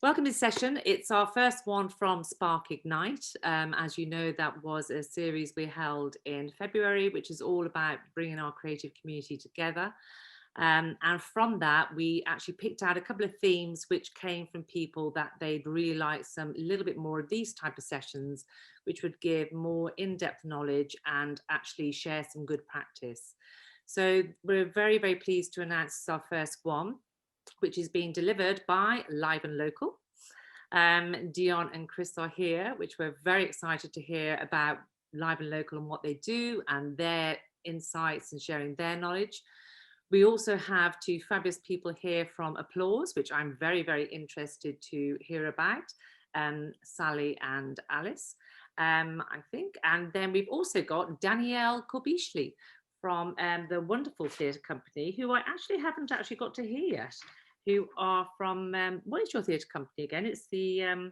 Welcome to this session. It's our first one from Spark Ignite. As you know, that was a series we held in February, which is all about bringing our creative community together. And from that, we actually picked out a couple of themes which came from people that they'd really like some little bit more of these type of sessions, which would give more in-depth knowledge and actually share some good practice. So we're very, very pleased to announce our first one, which is being delivered by Live and Local. Dion and Chris are here, which we're very excited to hear about Live and Local and what they do and their insights and sharing their knowledge. We also have two fabulous people here from Applause, which I'm very, very interested to hear about, Sally and Alice, I think. And then we've also got Danielle Korbishli from the wonderful theatre company, who I actually haven't got to hear yet, who are from, what is your theatre company again? It's the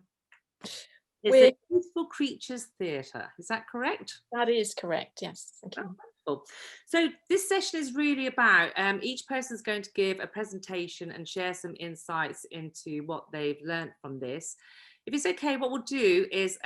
Beautiful Creatures Theatre. Is that correct? That is correct, yes. Thank you. Wonderful. So this session is really about, each person is going to give a presentation and share some insights into what they've learned from this. If it's okay, what we'll do is,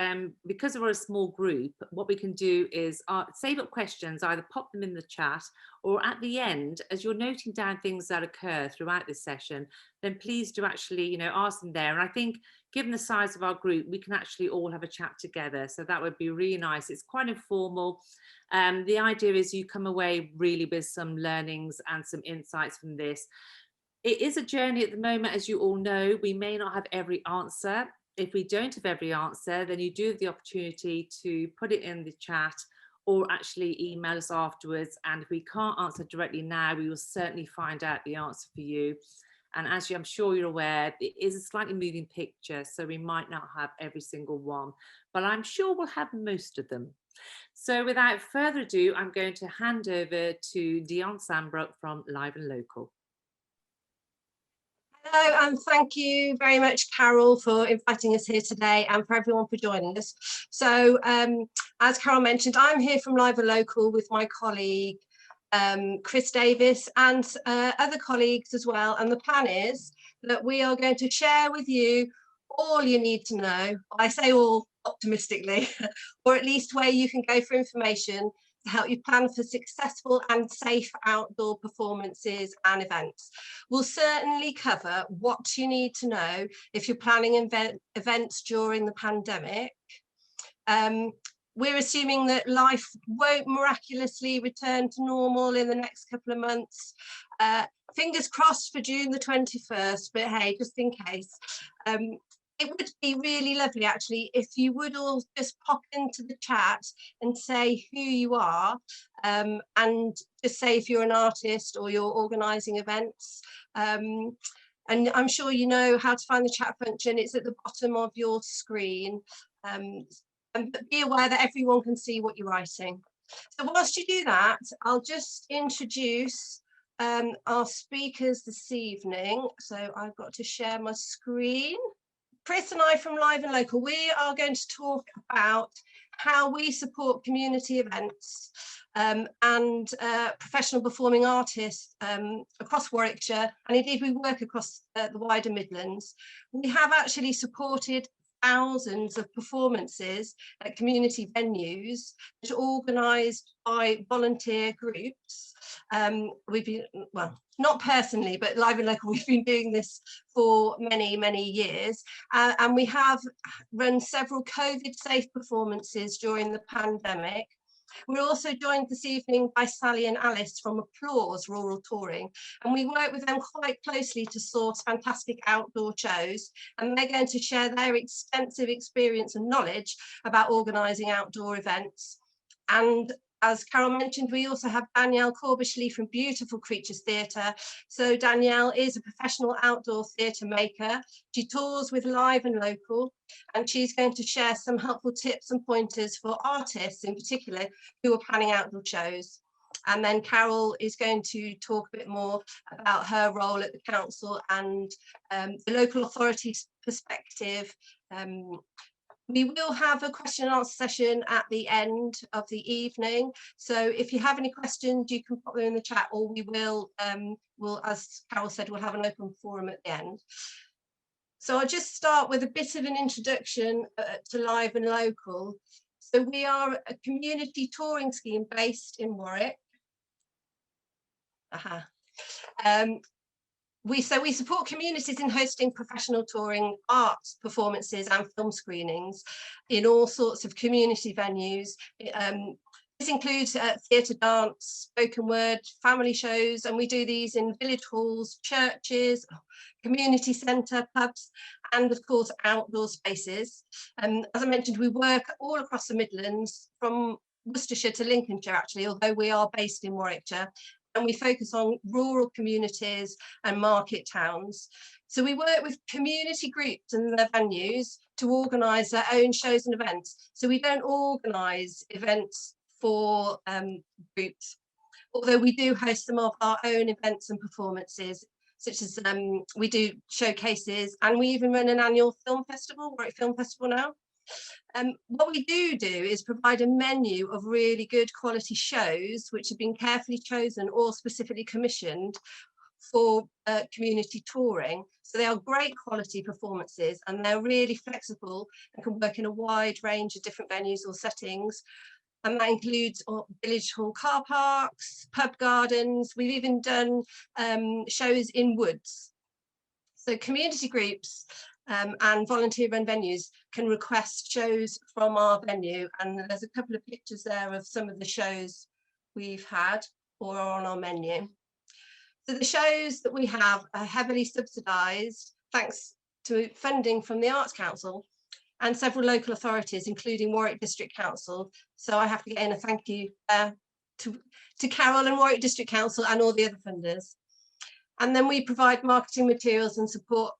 because we're a small group, what we can do is save up questions, either pop them in the chat, or at the end, as you're noting down things that occur throughout this session, then please do actually, ask them there. And I think given the size of our group, we can actually all have a chat together. So that would be really nice. It's quite informal. The idea is you come away really with some learnings and some insights from this. It is a journey at the moment, as you all know. We may not have every answer. If we don't have every answer, then you do have the opportunity to put it in the chat or actually email us afterwards. And if we can't answer directly now, we will certainly find out the answer for you. And as I'm sure you're aware, it is a slightly moving picture, so we might not have every single one, but I'm sure we'll have most of them. So without further ado, I'm going to hand over to Dion Sambrook from Live and Local. Hello, and thank you very much, Carol, for inviting us here today and for everyone for joining us. So as Carol mentioned, I'm here from Live and Local with my colleague, Chris Davis, and other colleagues as well. And the plan is that we are going to share with you all you need to know. I say all optimistically, or at least where you can go for information to help you plan for successful and safe outdoor performances and events. We'll certainly cover what you need to know if you're planning events during the pandemic. We're assuming that life won't miraculously return to normal in the next couple of months. Fingers crossed for June the 21st, but hey, just in case. It would be really lovely, actually, if you would all just pop into the chat and say who you are, and just say if you're an artist or you're organising events. And I'm sure you know how to find the chat function. It's at the bottom of your screen. And be aware that everyone can see what you're writing. So whilst you do that, I'll just introduce our speakers this evening. So I've got to share my screen. Chris and I from Live and Local, we are going to talk about how we support community events and professional performing artists across Warwickshire, and indeed we work across the wider Midlands. We have actually supported thousands of performances at community venues that are organised by volunteer groups. We've been, well, not personally, but Live and Local, we've been doing this for many, many years. And we have run several COVID-safe performances during the pandemic. We're also joined this evening by Sally and Alice from Applause Rural Touring, and we work with them quite closely to source fantastic outdoor shows, and they're going to share their extensive experience and knowledge about organising outdoor events. And as Carol mentioned, we also have Danielle Korbishli from Beautiful Creatures Theatre. So Danielle is a professional outdoor theatre maker. She tours with Live and Local, and she's going to share some helpful tips and pointers for artists in particular who are planning outdoor shows. And then Carol is going to talk a bit more about her role at the council and the local authorities' perspective. We will have a question and answer session at the end of the evening. So if you have any questions, you can put them in the chat, or we will, as Carol said, we'll have an open forum at the end. So I'll just start with a bit of an introduction to Live and Local. So we are a community touring scheme based in Warwick. We support communities in hosting professional touring, arts performances and film screenings in all sorts of community venues. This includes theatre, dance, spoken word, family shows, and we do these in village halls, churches, community centre, pubs, and of course outdoor spaces. As I mentioned, we work all across the Midlands, from Worcestershire to Lincolnshire actually, although we are based in Warwickshire, and we focus on rural communities and market towns. So we work with community groups and their venues to organise their own shows and events. So we don't organise events for groups, although we do host some of our own events and performances, such as we do showcases, and we even run an annual film festival, Warwick Film Festival now. What we do is provide a menu of really good quality shows which have been carefully chosen or specifically commissioned for community touring. So they are great quality performances, and they're really flexible and can work in a wide range of different venues or settings. And that includes village hall car parks, pub gardens. We've even done shows in woods. So community groups and volunteer run venues can request shows from our venue. And there's a couple of pictures there of some of the shows we've had or are on our menu. So the shows that we have are heavily subsidised thanks to funding from the Arts Council and several local authorities, including Warwick District Council. So I have to get in a thank you to Carol and Warwick District Council and all the other funders. And then we provide marketing materials and support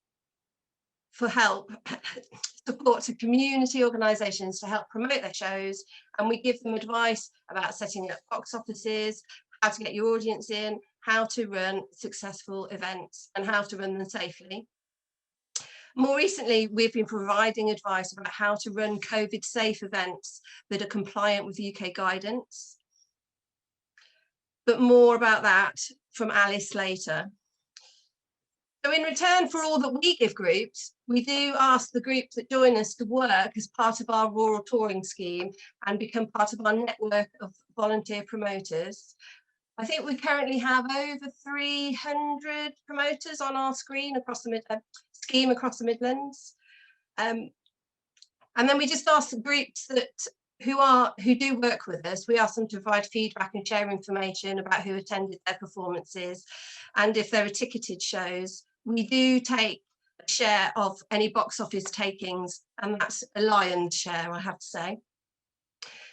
to community organisations to help promote their shows. And we give them advice about setting up box offices, how to get your audience in, how to run successful events and how to run them safely. More recently, we've been providing advice about how to run COVID-safe events that are compliant with UK guidance. But more about that from Alice later. So in return for all that we give groups, we do ask the groups that join us to work as part of our rural touring scheme and become part of our network of volunteer promoters. I think we currently have over 300 promoters on our scheme across the Midlands. And then we just ask the groups who do work with us, we ask them to provide feedback and share information about who attended their performances. And if there are ticketed shows, we do take a share of any box office takings, and that's a lion's share, I have to say.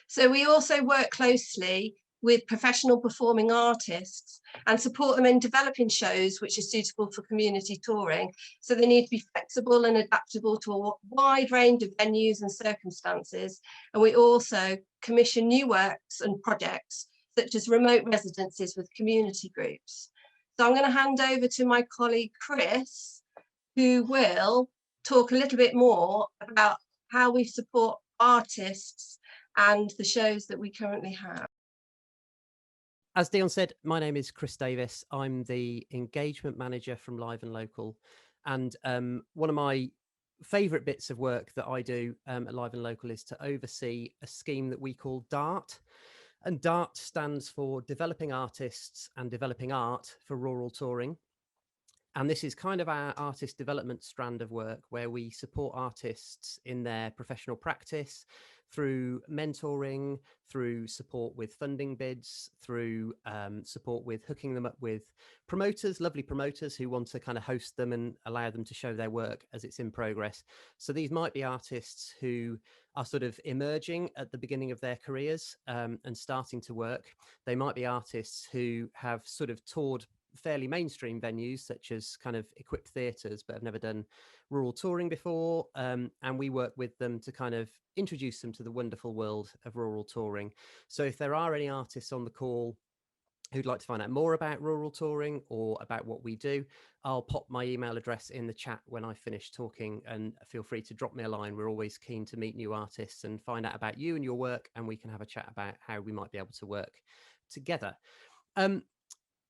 So we also work closely with professional performing artists and support them in developing shows which are suitable for community touring. So they need to be flexible and adaptable to a wide range of venues and circumstances. And we also commission new works and projects such as remote residencies with community groups. So I'm going to hand over to my colleague Chris, who will talk a little bit more about how we support artists and the shows that we currently have. As Dion said, my name is Chris Davis. I'm the engagement manager from Live and Local. And one of my favourite bits of work that I do at Live and Local is to oversee a scheme that we call DART. And DART stands for Developing Artists and Developing Art for Rural Touring. And this is kind of our artist development strand of work where we support artists in their professional practice through mentoring, through support with funding bids, through support with hooking them up with promoters, lovely promoters who want to kind of host them and allow them to show their work as it's in progress. So these might be artists who are sort of emerging at the beginning of their careers and starting to work. They might be artists who have sort of toured fairly mainstream venues such as kind of equipped theatres but have never done rural touring before, and we work with them to kind of introduce them to the wonderful world of rural touring. So if there are any artists on the call who'd like to find out more about rural touring or about what we do, I'll pop my email address in the chat when I finish talking, and feel free to drop me a line. We're always keen to meet new artists and find out about you and your work, and we can have a chat about how we might be able to work together.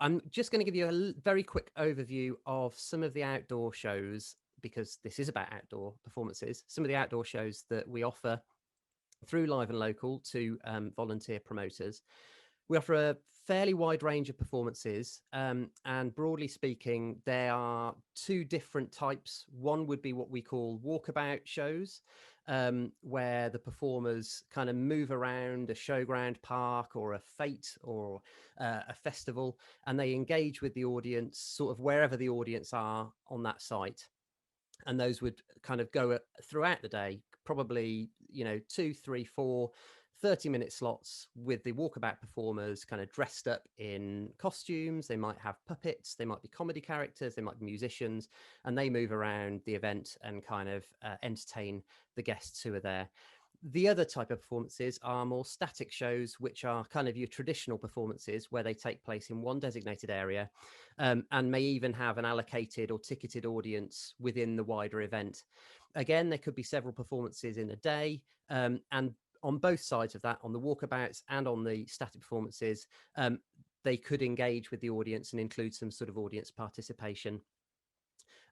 I'm just going to give you a very quick overview of some of the outdoor shows because this is about outdoor performances, some of the outdoor shows that we offer through Live and Local to volunteer promoters. We offer a fairly wide range of performances, and broadly speaking, there are two different types. One would be what we call walkabout shows, where the performers kind of move around a showground, park, or a fete, or a festival, and they engage with the audience sort of wherever the audience are on that site. And those would kind of go throughout the day, probably, 2, 3, 4 30-minute slots with the walkabout performers kind of dressed up in costumes. They might have puppets, they might be comedy characters, they might be musicians, and they move around the event and kind of entertain the guests who are there. The other type of performances are more static shows, which are kind of your traditional performances where they take place in one designated area, and may even have an allocated or ticketed audience within the wider event. Again, there could be several performances in a day, and on both sides of that, on the walkabouts and on the static performances, they could engage with the audience and include some sort of audience participation.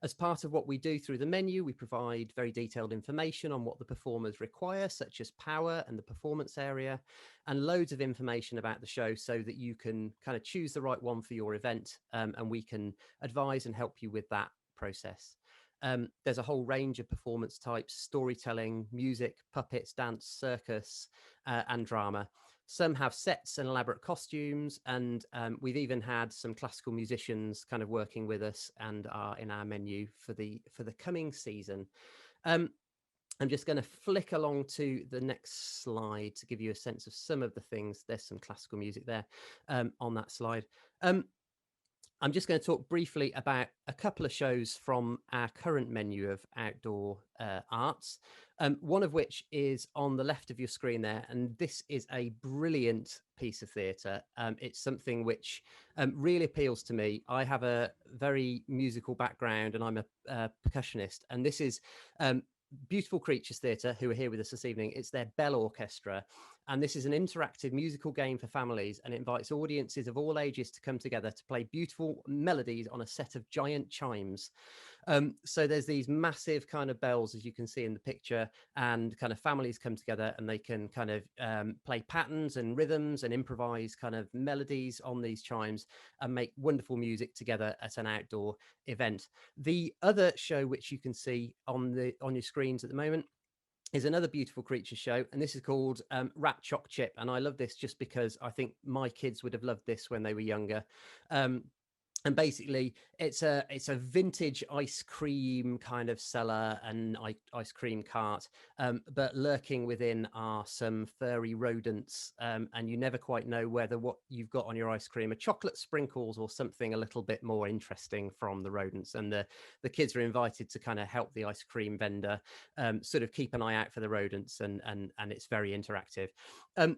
As part of what we do through the menu, we provide very detailed information on what the performers require, such as power and the performance area, and loads of information about the show so that you can kind of choose the right one for your event, and we can advise and help you with that process. There's a whole range of performance types: storytelling, music, puppets, dance, circus, and drama. Some have sets and elaborate costumes, and we've even had some classical musicians kind of working with us and are in our menu for the coming season. I'm just going to flick along to the next slide to give you a sense of some of the things. There's some classical music there on that slide. I'm just going to talk briefly about a couple of shows from our current menu of outdoor arts, one of which is on the left of your screen there. And this is a brilliant piece of theatre. It's something which really appeals to me. I have a very musical background and I'm a percussionist. And this is Beautiful Creatures Theatre, who are here with us this evening. It's their Bell Orchestra. And this is an interactive musical game for families, and it invites audiences of all ages to come together to play beautiful melodies on a set of giant chimes. So there's these massive kind of bells, as you can see in the picture, and kind of families come together and they can kind of play patterns and rhythms and improvise kind of melodies on these chimes and make wonderful music together at an outdoor event. The other show, which you can see on your screens at the moment, is another Beautiful Creatures show, and this is called Rat Choc Chip. And I love this just because I think my kids would have loved this when they were younger. And basically, it's a vintage ice cream kind of cellar and ice cream cart, but lurking within are some furry rodents, and you never quite know whether what you've got on your ice cream are chocolate sprinkles or something a little bit more interesting from the rodents. And the kids are invited to kind of help the ice cream vendor sort of keep an eye out for the rodents, and it's very interactive.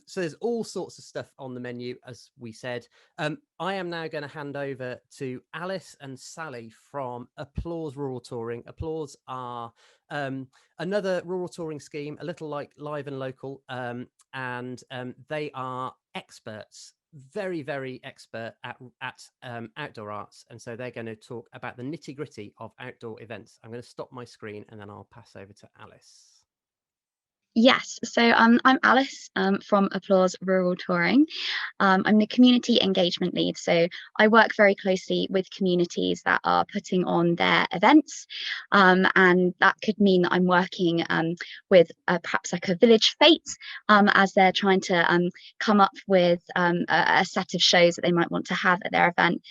So there's all sorts of stuff on the menu, as we said. I am now going to hand over to Alice and Sally from Applause Rural Touring. Applause are another rural touring scheme, a little like Live and Local, and they are experts, very, very expert at outdoor arts. And so they're going to talk about the nitty-gritty of outdoor events. I'm going to stop my screen and then I'll pass over to Alice. Yes, so I'm Alice from Applause Rural Touring. I'm the community engagement lead, so I work very closely with communities that are putting on their events, and that could mean that I'm working with perhaps like a village fete as they're trying to come up with a set of shows that they might want to have at their event.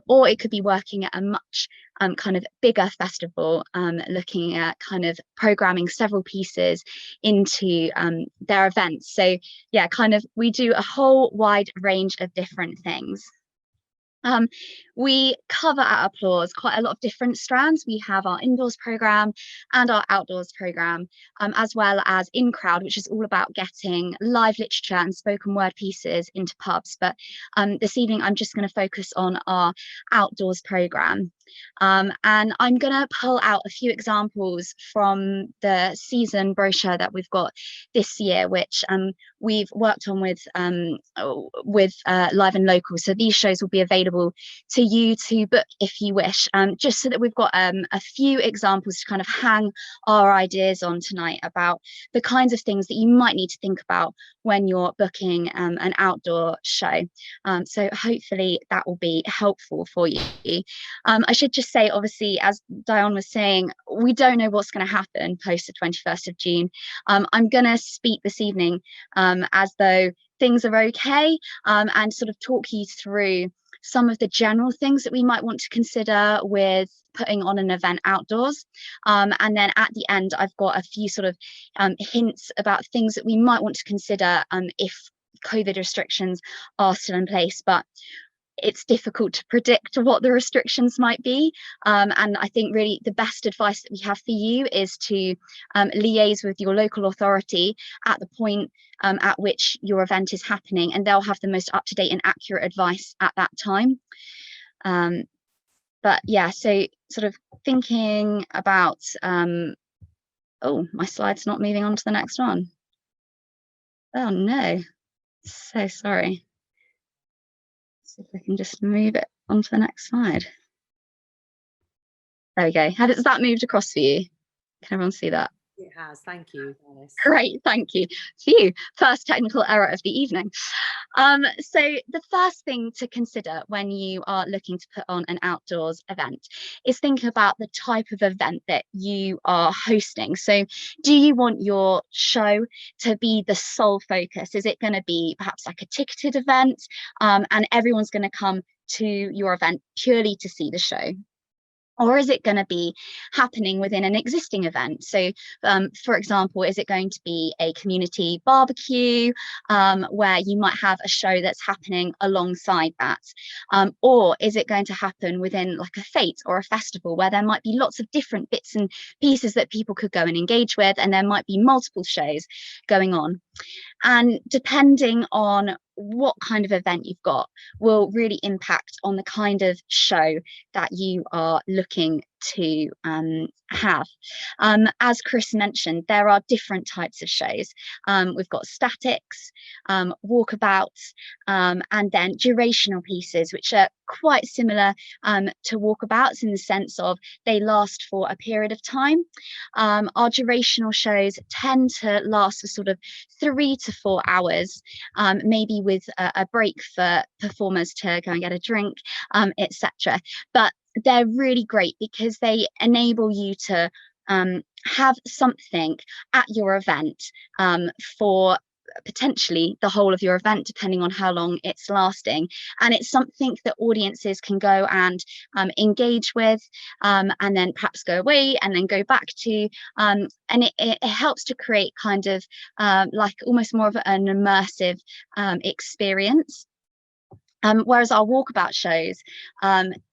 Or it could be working at a much kind of bigger festival, looking at kind of programming several pieces into their events. So yeah, kind of we do a whole wide range of different things. We cover at Applause quite a lot of different strands. We have our indoors program and our outdoors program, as well as In Crowd, which is all about getting live literature and spoken word pieces into pubs. But this evening, I'm just going to focus on our outdoors program. And I'm going to pull out a few examples from the season brochure that we've got this year, which we've worked on with Live and Local. So these shows will be available to you to book if you wish, just so that we've got a few examples to kind of hang our ideas on tonight about the kinds of things that you might need to think about when you're booking an outdoor show. So hopefully that will be helpful for you. I should just say, obviously, as Diane was saying, we don't know what's going to happen post the 21st of June. I'm going to speak this evening as though things are okay, and sort of talk you through some of the general things that we might want to consider with putting on an event outdoors. And then at the end, I've got a few sort of hints about things that we might want to consider if COVID restrictions are still in place. But it's difficult to predict what the restrictions might be. And I think really the best advice that we have for you is to liaise with your local authority at the point at which your event is happening, and they'll have the most up-to-date and accurate advice at that time. But yeah, so sort of thinking about, oh, my slide's not moving on to the next one. Oh no, so sorry. See if I can just move it onto the next slide. There we go. Has that moved across for you? Can everyone see that? It has. Thank you, Alice. Great, thank you. Phew, first technical error of the evening. So the first thing to consider when you are looking to put on an outdoors event is think about the type of event that you are hosting. So do you want your show to be the sole focus? Is it going to be perhaps like a ticketed event, and everyone's going to come to your event purely to see the show? Or is it going to be happening within an existing event? So, for example, is it going to be a community barbecue where you might have a show that's happening alongside that? Or is it going to happen within like a fete or a festival where there might be lots of different bits and pieces that people could go and engage with, and there might be multiple shows going on? And depending on what kind of event you've got will really impact on the kind of show that you are looking to have. As Chris mentioned, there are different types of shows. We've got statics, walkabouts, and then durational pieces, which are quite similar to walkabouts in the sense of they last for a period of time. Our durational shows tend to last for sort of 3 to 4 hours, maybe with a break for performers to go and get a drink, etc. But they're really great because they enable you to have something at your event for potentially the whole of your event, depending on how long it's lasting. And it's something that audiences can go and engage with, and then perhaps go away and then go back to, and it helps to create kind of like almost more of an immersive experience. Whereas our walkabout shows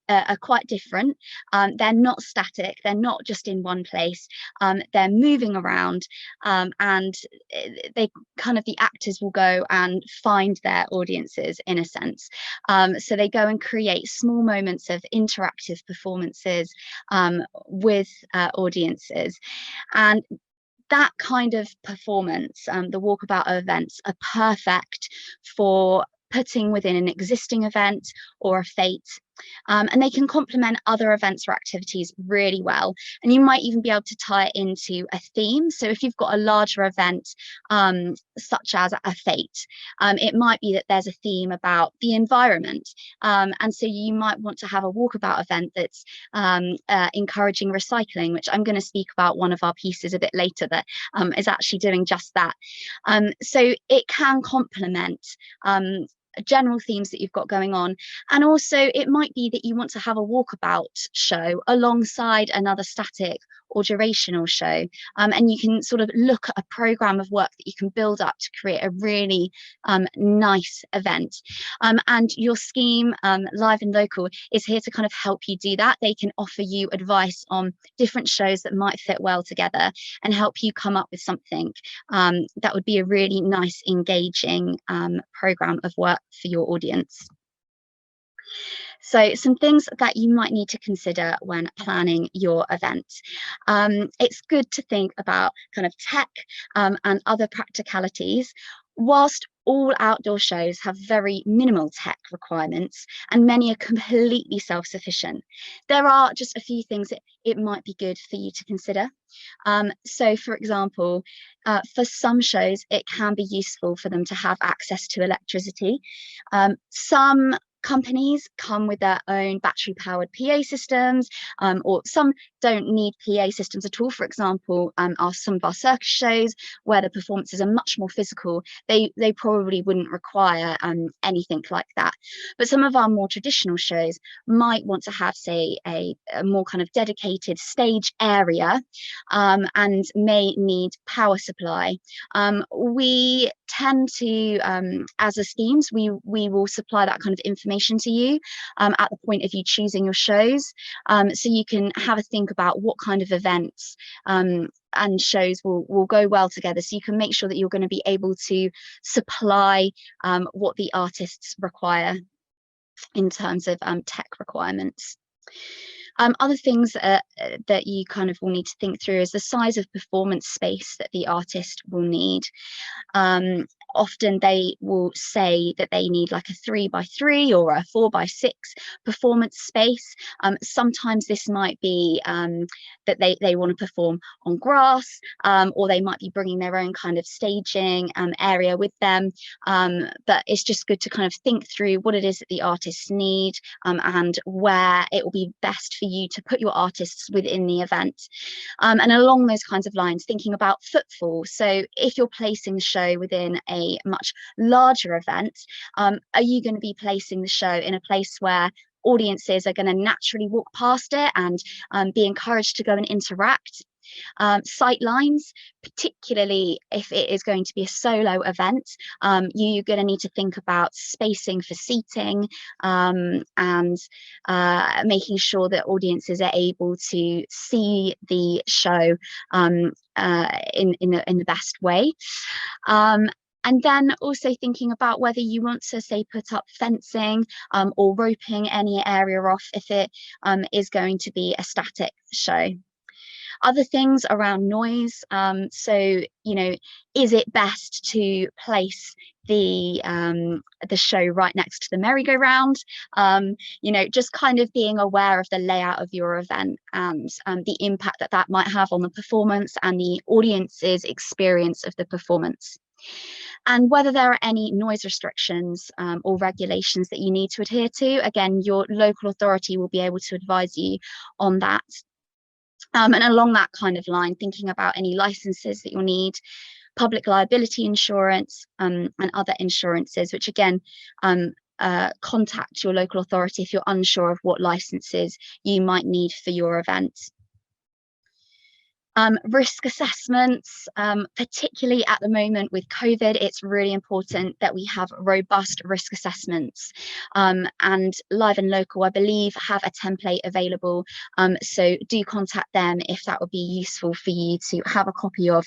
are quite different. They're not static, they're not just in one place, they're moving around, and they kind of, the actors will go and find their audiences in a sense. So they go and create small moments of interactive performances with audiences. And that kind of performance, the walkabout events, are perfect for putting within an existing event or a fete. And they can complement other events or activities really well. And you might even be able to tie it into a theme. So if you've got a larger event, such as a fete, it might be that there's a theme about the environment. And so you might want to have a walkabout event that's encouraging recycling, which I'm going to speak about one of our pieces a bit later that is actually doing just that. So it can complement general themes that you've got going on. And also it might be that you want to have a walkabout show alongside another static or durational show, and you can sort of look at a program of work that you can build up to create a really nice event. And your scheme, Live and Local, is here to kind of help you do that. They can offer you advice on different shows that might fit well together and help you come up with something that would be a really nice, engaging program of work for your audience. So some things that you might need to consider when planning your event. It's good to think about kind of tech and other practicalities. Whilst all outdoor shows have very minimal tech requirements and many are completely self-sufficient, there are just a few things that it might be good for you to consider. So for example, for some shows, it can be useful for them to have access to electricity. Some companies come with their own battery powered PA systems, or some don't need PA systems at all. For example, some of our circus shows where the performances are much more physical, they probably wouldn't require anything like that. But some of our more traditional shows might want to have, say, a more kind of dedicated stage area, and may need power supply. We tend to, as a schemes, we will supply that kind of information to you at the point of you choosing your shows, so you can have a think about what kind of events and shows will go well together, so you can make sure that you're going to be able to supply what the artists require in terms of tech requirements. Other things that you kind of will need to think through is the size of performance space that the artist will need. Often they will say that they need like a 3x3 or a 4x6 performance space. Sometimes this might be that they want to perform on grass, or they might be bringing their own kind of staging area with them. But it's just good to kind of think through what it is that the artists need, and where it will be best for you to put your artists within the event. And along those kinds of lines, thinking about footfall. So if you're placing the show within a much larger event, are you going to be placing the show in a place where audiences are going to naturally walk past it and be encouraged to go and interact? Sight lines, particularly if it is going to be a solo event, you're going to need to think about spacing for seating, and making sure that audiences are able to see the show in the best way. And then also thinking about whether you want to, say, put up fencing or roping any area off if it is going to be a static show. Other things around noise. So, you know, is it best to place the show right next to the merry-go-round? You know, just kind of being aware of the layout of your event and the impact that that might have on the performance and the audience's experience of the performance. And whether there are any noise restrictions or regulations that you need to adhere to. Again, your local authority will be able to advise you on that. And along that kind of line, thinking about any licenses that you'll need, public liability insurance, and other insurances, which again, contact your local authority if you're unsure of what licenses you might need for your event. Risk assessments, particularly at the moment with COVID, it's really important that we have robust risk assessments. And Live and Local, I believe, have a template available. So do contact them if that would be useful for you to have a copy of,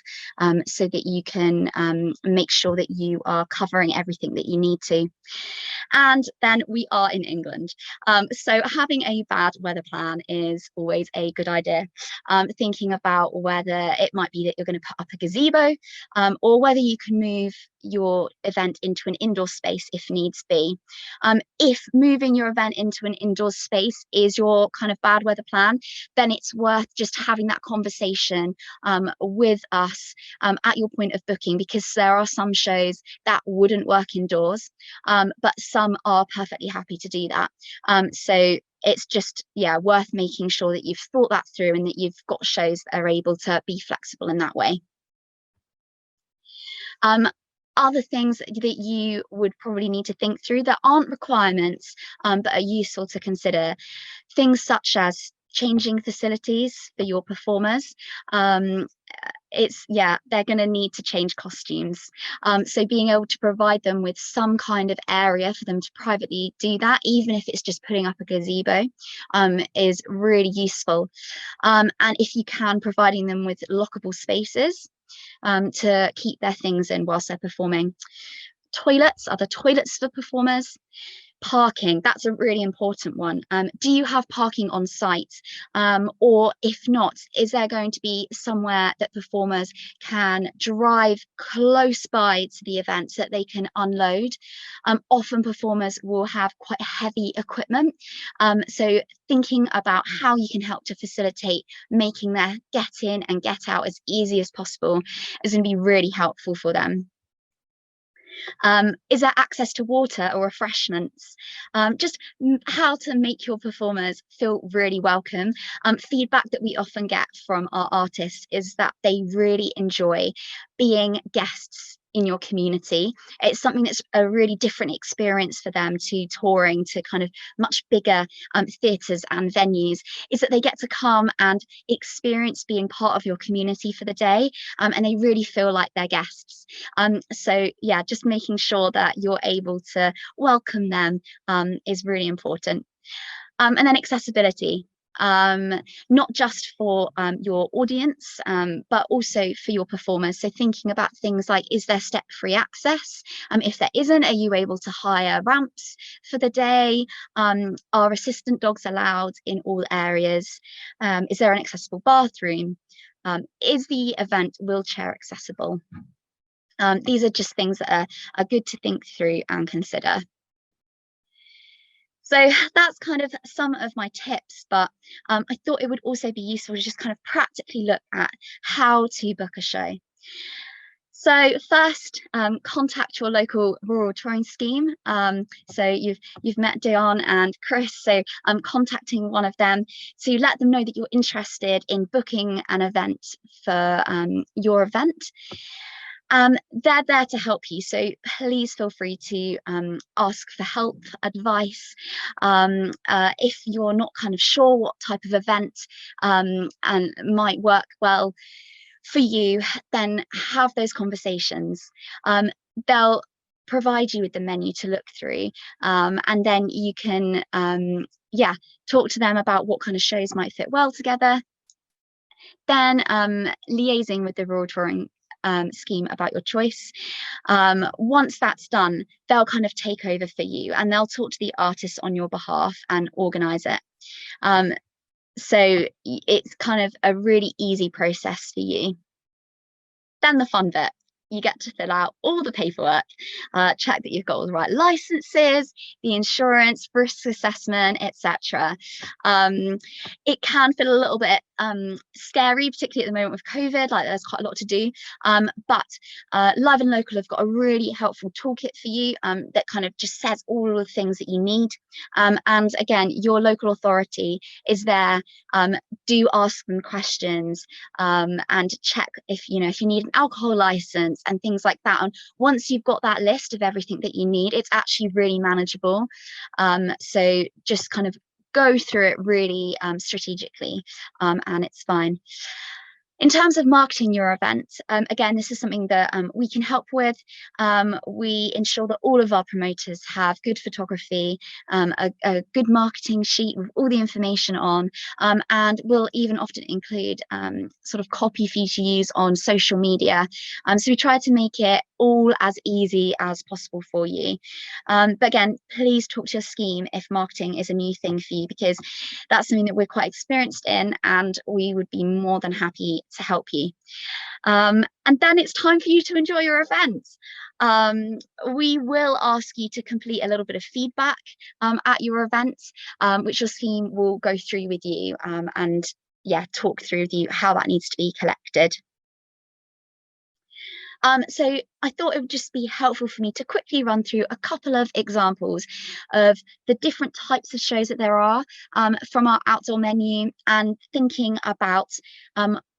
so that you can make sure that you are covering everything that you need to. And then we are in England. So having a bad weather plan is always a good idea. Thinking about whether it might be that you're going to put up a gazebo, or whether you can move your event into an indoor space if needs be. If moving your event into an indoor space is your kind of bad weather plan, then it's worth just having that conversation with us at your point of booking, because there are some shows that wouldn't work indoors, but some are perfectly happy to do that. So it's just, yeah, worth making sure that you've thought that through and that you've got shows that are able to be flexible in that way. Other things that you would probably need to think through that aren't requirements, but are useful to consider, things such as changing facilities for your performers. They're going to need to change costumes, so being able to provide them with some kind of area for them to privately do that, even if it's just putting up a gazebo, is really useful. And if you can, providing them with lockable spaces to keep their things in whilst they're performing. Toilets, other toilets for performers. Parking, that's a really important one. Do you have parking on site? Or if not, is there going to be somewhere that performers can drive close by to the event so that they can unload? Often performers will have quite heavy equipment. So thinking about how you can help to facilitate making their get in and get out as easy as possible is going to be really helpful for them. Is there access to water or refreshments? Just how to make your performers feel really welcome. Feedback that we often get from our artists is that they really enjoy being guests in your community. It's something that's a really different experience for them to touring to kind of much bigger theatres and venues, is that they get to come and experience being part of your community for the day, and they really feel like they're guests. So yeah, just making sure that you're able to welcome them is really important. And then accessibility. Not just for your audience, but also for your performers. So thinking about things like, is there step-free access? If there isn't, are you able to hire ramps for the day? Are assistant dogs allowed in all areas? Is there an accessible bathroom? Is the event wheelchair accessible? These are just things that are good to think through and consider. So that's kind of some of my tips, but I thought it would also be useful to just kind of practically look at how to book a show. So first, contact your local rural touring scheme. So you've met Dion and Chris, so I'm contacting one of them to let them know that you're interested in booking an event for your event. They're there to help you, so please feel free to ask for help, advice. If you're not kind of sure what type of event and might work well for you, then have those conversations. They'll provide you with the menu to look through, and then you can talk to them about what kind of shows might fit well together. Then liaising with the rural touring scheme about your choice. Once that's done, they'll kind of take over for you and they'll talk to the artists on your behalf and organize it. So it's kind of a really easy process for you. Then the fun bit. You get to fill out all the paperwork, check that you've got all the right licenses, the insurance, risk assessment, etc. It can feel a little bit scary, particularly at the moment with COVID, like there's quite a lot to do. But Live and Local have got a really helpful toolkit for you that kind of just says all of the things that you need. And again, your local authority is there. Do ask them questions and check if you need an alcohol license and things like that. And once you've got that list of everything that you need, it's actually really manageable. So just kind of go through it really strategically, and it's fine. In terms of marketing your event, again, this is something that we can help with. We ensure that all of our promoters have good photography, a good marketing sheet with all the information on, and we'll even often include sort of copy for you to use on social media. So we try to make it all as easy as possible for you. But again, please talk to your scheme if marketing is a new thing for you, because that's something that we're quite experienced in and we would be more than happy to help you. And then it's time for you to enjoy your event. We will ask you to complete a little bit of feedback at your event, which your scheme will go through with you and talk through with you how that needs to be collected. So I thought it would just be helpful for me to quickly run through a couple of examples of the different types of shows that there are from our outdoor menu, and thinking about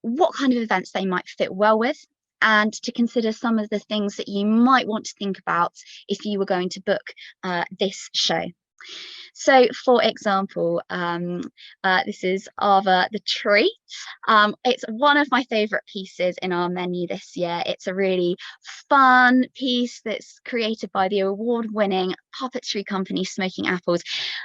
what kind of events they might fit well with, and to consider some of the things that you might want to think about if you were going to book this show. So, for example, this is Ava the Tree. It's one of my favourite pieces in our menu this year. It's a really fun piece that's created by the award-winning puppetry company Smoking Apples.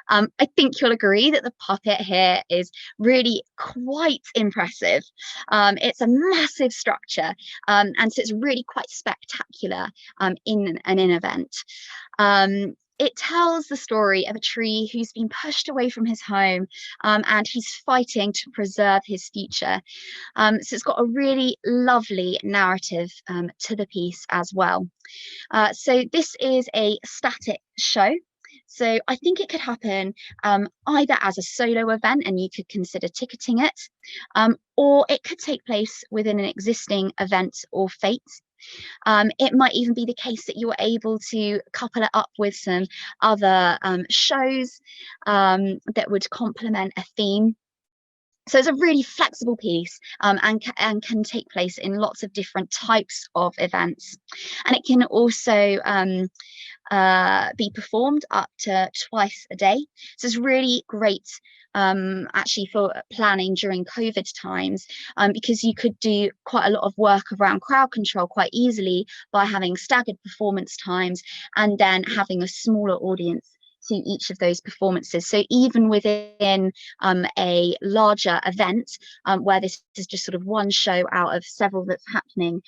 I think you'll agree that the puppet here is really quite impressive. It's a massive structure, and so it's really quite spectacular in an event. it tells the story of a tree who's been pushed away from his home, and he's fighting to preserve his future. So it's got a really lovely narrative to the piece as well. So this is a static show. So I think it could happen either as a solo event, and you could consider ticketing it, or it could take place within an existing event or fete. It might even be the case that you're able to couple it up with some other shows that would complement a theme. So it's a really flexible piece, and can take place in lots of different types of events. And it can also be performed up to twice a day. So it's really great actually for planning during COVID times, because you could do quite a lot of work around crowd control quite easily by having staggered performance times and then having a smaller audience to each of those performances. So even within a larger event, where this is just sort of one show out of several that's happening,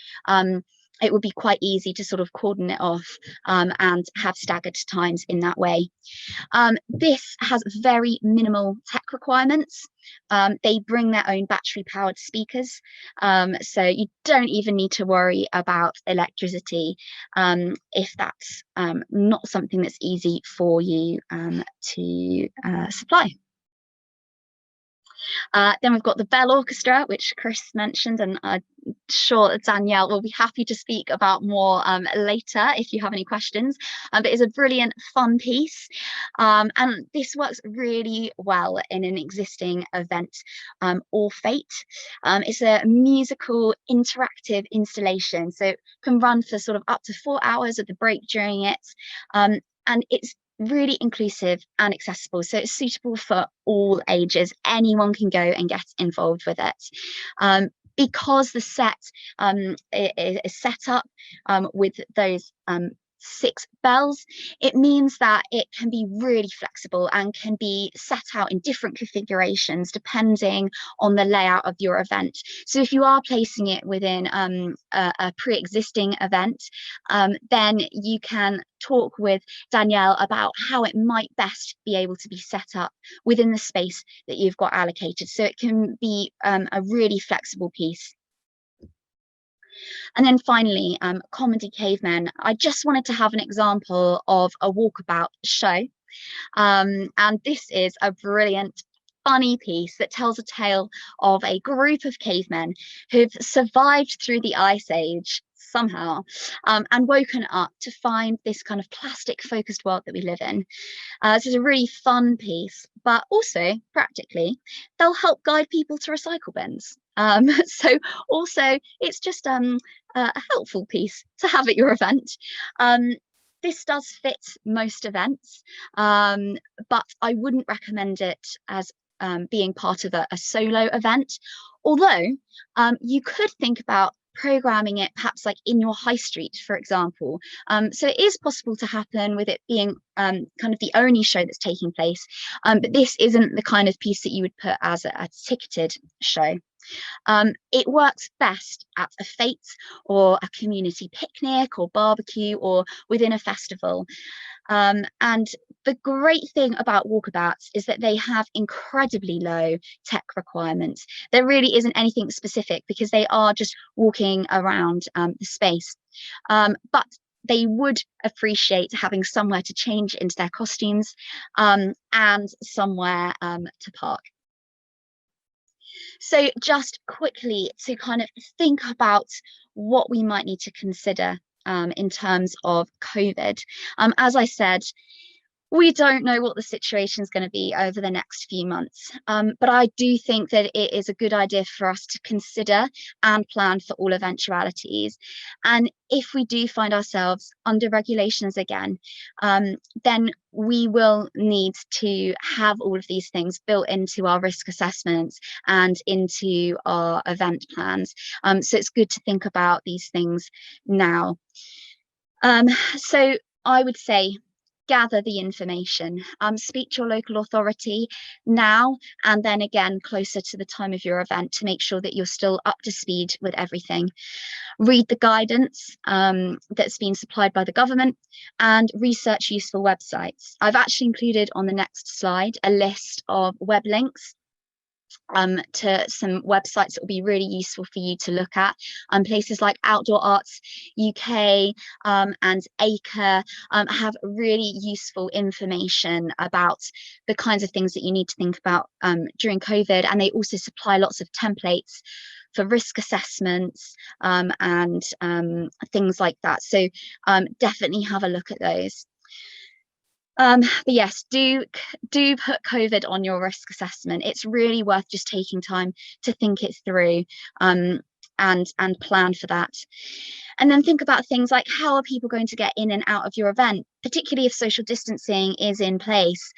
it would be quite easy to sort of cordon it off and have staggered times in that way. This has very minimal tech requirements. They bring their own battery powered speakers, so you don't even need to worry about electricity if that's not something that's easy for you to supply. Then we've got the Bell Orchestra, which Chris mentioned, and I'm sure that Danielle will be happy to speak about more later if you have any questions. But it's a brilliant, fun piece, and this works really well in an existing event or fete. It's a musical interactive installation, so it can run for sort of up to 4 hours with a break during it, and it's really inclusive and accessible, so it's suitable for all ages. Anyone can go and get involved with it, because the set is set up with those 6 bells. It means that it can be really flexible and can be set out in different configurations depending on the layout of your event. So if you are placing it within a pre-existing event, then you can talk with Danielle about how it might best be able to be set up within the space that you've got allocated. So it can be a really flexible piece. And then finally, Comedy Cavemen. I just wanted to have an example of a walkabout show. And this is a brilliant, funny piece that tells a tale of a group of cavemen who've survived through the Ice Age somehow, and woken up to find this kind of plastic focused world that we live in. This is a really fun piece, but also practically they'll help guide people to recycle bins. So also it's just a helpful piece to have at your event. This does fit most events, but I wouldn't recommend it as being part of a solo event, although you could think about programming it perhaps like in your high street, for example. So it is possible to happen with it being kind of the only show that's taking place, but this isn't the kind of piece that you would put as a ticketed show. It works best at a fete or a community picnic or barbecue or within a festival. And the great thing about walkabouts is that they have incredibly low tech requirements. There really isn't anything specific because they are just walking around the space. But they would appreciate having somewhere to change into their costumes, and somewhere to park. So just quickly to kind of think about what we might need to consider in terms of COVID. As I said, we don't know what the situation is going to be over the next few months, but I do think that it is a good idea for us to consider and plan for all eventualities. And if we do find ourselves under regulations again, then we will need to have all of these things built into our risk assessments and into our event plans. So it's good to think about these things now. So I would say gather the information. Speak to your local authority now and then again closer to the time of your event to make sure that you're still up to speed with everything. Read the guidance that's been supplied by the government and research useful websites. I've actually included on the next slide a list of web links to some websites that will be really useful for you to look at. Places like Outdoor Arts UK and Acre have really useful information about the kinds of things that you need to think about during COVID, and they also supply lots of templates for risk assessments and things like that. So definitely have a look at those. But yes, do put COVID on your risk assessment. It's really worth just taking time to think it through and plan for that. And then think about things like, how are people going to get in and out of your event, particularly if social distancing is in place.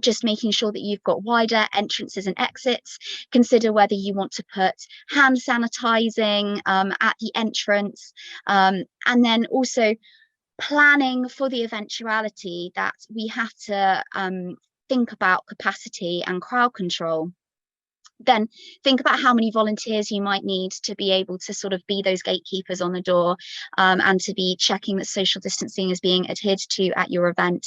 Just making sure that you've got wider entrances and exits. Consider whether you want to put hand sanitizing at the entrance, and then also planning for the eventuality that we have to think about capacity and crowd control. Then think about how many volunteers you might need to be able to sort of be those gatekeepers on the door and to be checking that social distancing is being adhered to at your event.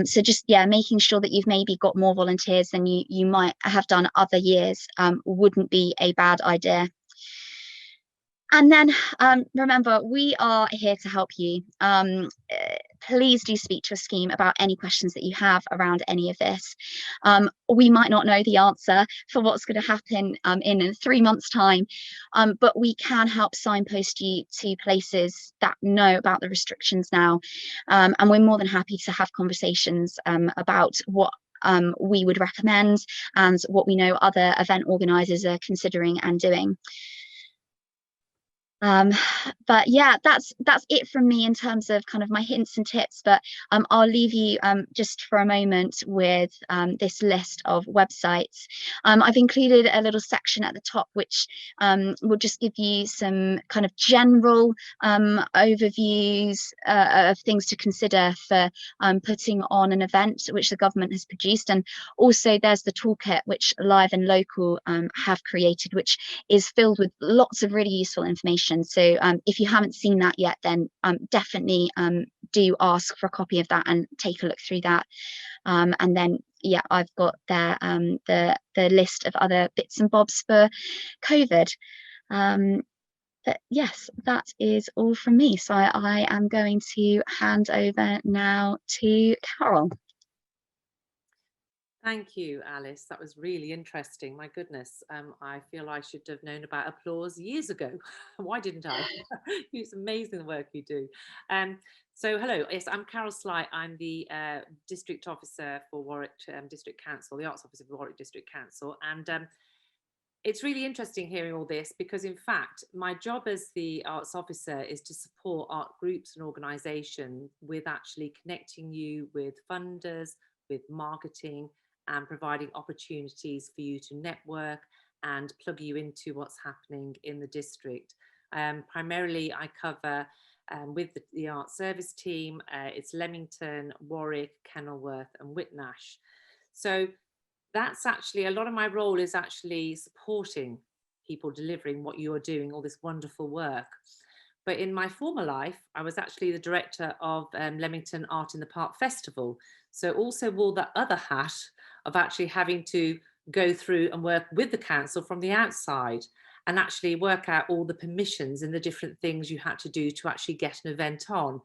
So just, yeah, making sure that you've maybe got more volunteers than you might have done other years wouldn't be a bad idea. And then remember, we are here to help you. Please do speak to a scheme about any questions that you have around any of this. We might not know the answer for what's going to happen in 3 months' time, but we can help signpost you to places that know about the restrictions now. And we're more than happy to have conversations about what we would recommend and what we know other event organisers are considering and doing. But yeah, that's it from me in terms of kind of my hints and tips, but I'll leave you just for a moment with this list of websites. I've included a little section at the top which will just give you some kind of general overviews of things to consider for putting on an event which the government has produced, and also there's the toolkit which Live and Local have created, which is filled with lots of really useful information. So if you haven't seen that yet, then definitely do ask for a copy of that and take a look through that. And then, yeah, I've got there the list of other bits and bobs for COVID. But yes, that is all from me. So I am going to hand over now to Carol. Thank you, Alice. That was really interesting. My goodness, I feel I should have known about applause years ago. Why didn't I? It's amazing the work you do. So hello, yes, I'm Carol Slight. I'm the District Officer for Warwick District Council, the Arts Officer for Warwick District Council. And it's really interesting hearing all this because, in fact, my job as the Arts Officer is to support art groups and organisations with actually connecting you with funders, with marketing, and providing opportunities for you to network and plug you into what's happening in the district. Primarily, I cover with the art service team, it's Leamington, Warwick, Kenilworth and Whitnash. So that's actually, a lot of my role is actually supporting people delivering what you are doing, all this wonderful work. But in my former life, I was actually the director of Leamington Art in the Park Festival. So also wore that other hat of actually having to go through and work with the council from the outside and actually work out all the permissions and the different things you had to do to actually get an event on.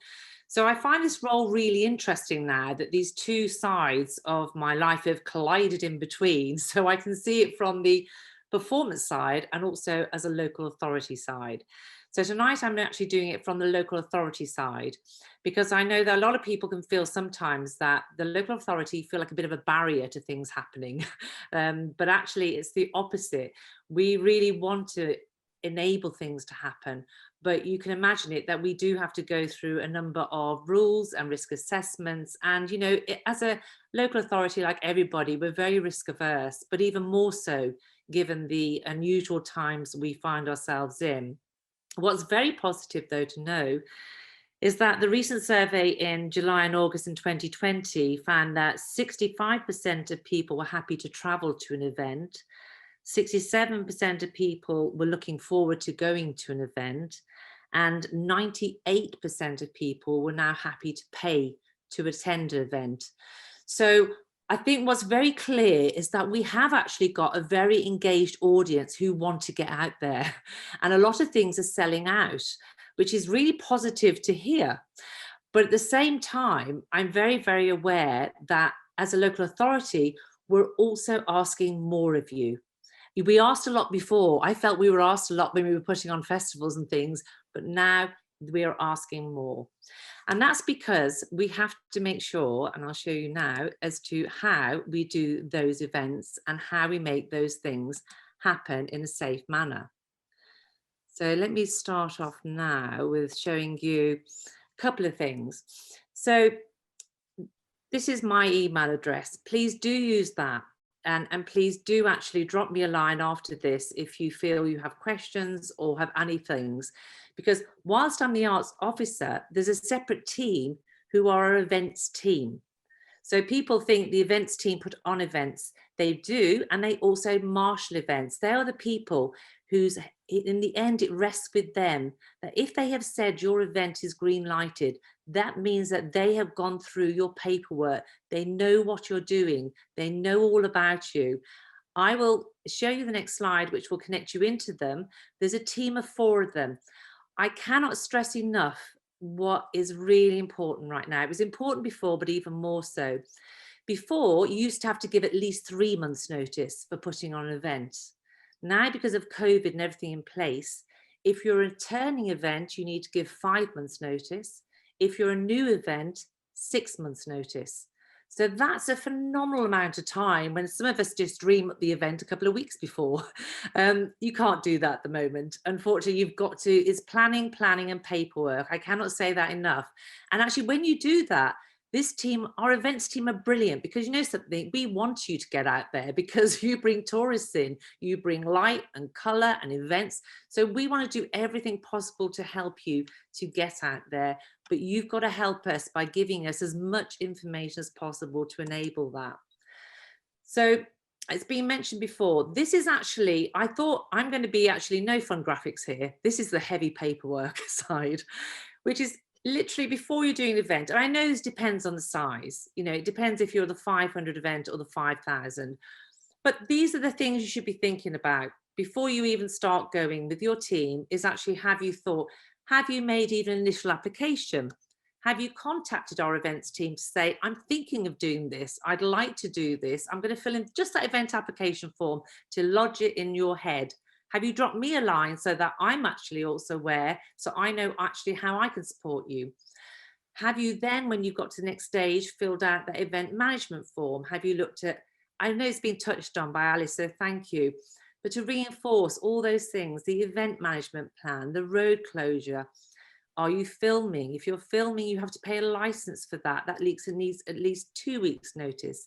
So I find this role really interesting now that these two sides of my life have collided in between. So I can see it from the performance side and also as a local authority side. So tonight I'm actually doing it from the local authority side, because I know that a lot of people can feel sometimes that the local authority feel like a bit of a barrier to things happening. But actually it's the opposite. We really want to enable things to happen, but you can imagine it that we do have to go through a number of rules and risk assessments. And, you know, as a local authority, like everybody, we're very risk averse, but even more so given the unusual times we find ourselves in. What's very positive, though, to know is that the recent survey in July and August in 2020 found that 65% of people were happy to travel to an event, 67% of people were looking forward to going to an event, and 98% of people were now happy to pay to attend an event. So I think what's very clear is that we have actually got a very engaged audience who want to get out there, and a lot of things are selling out, which is really positive to hear. But at the same time, I'm very, very aware that as a local authority, we're also asking more of you. We asked a lot before. I felt we were asked a lot when we were putting on festivals and things, but now we are asking more. And that's because we have to make sure, and I'll show you now, as to how we do those events and how we make those things happen in a safe manner. So let me start off now with showing you a couple of things. So this is my email address. Please do use that. And please do actually drop me a line after this if you feel you have questions or have any things, because whilst I'm the arts officer, there's a separate team who are our events team. So people think the events team put on events. They do, and they also marshal events. They are the people whose, in the end, it rests with them that if they have said your event is green lighted, that means that they have gone through your paperwork. They know what you're doing. They know all about you. I will show you the next slide, which will connect you into them. There's a team of 4 of them. I cannot stress enough what is really important right now. It was important before, but even more so. Before, you used to have to give at least 3 months notice for putting on an event. Now, because of COVID and everything in place, if you're a returning event, you need to give 5 months notice. If you're a new event, 6 months notice. So that's a phenomenal amount of time when some of us just dream up the event a couple of weeks before. You can't do that at the moment. Unfortunately, you've got to, it's planning and paperwork. I cannot say that enough. And actually, when you do that, this team, our events team, are brilliant, because you know something, we want you to get out there because you bring tourists in, you bring light and colour and events. So we want to do everything possible to help you to get out there, but you've got to help us by giving us as much information as possible to enable that. So it's been mentioned before, this is actually, I thought I'm going to be actually no fun graphics here. This is the heavy paperwork side, which is literally before you're doing an event. And I know this depends on the size, you know, it depends if you're the 500 event or the 5,000, but these are the things you should be thinking about before you even start going with your team. Is actually, have you thought, have you made even an initial application? Have you contacted our events team to say, I'm thinking of doing this, I'd like to do this, I'm going to fill in just that event application form to lodge it in your head? Have you dropped me a line so that I'm actually also aware, so I know actually how I can support you? Have you then, when you got to the next stage, filled out that event management form? Have you looked at, I know it's been touched on by Alice, so thank you, but to reinforce all those things, the event management plan, the road closure. Are you filming? If you're filming, you have to pay a license for that. That needs at least 2 weeks notice.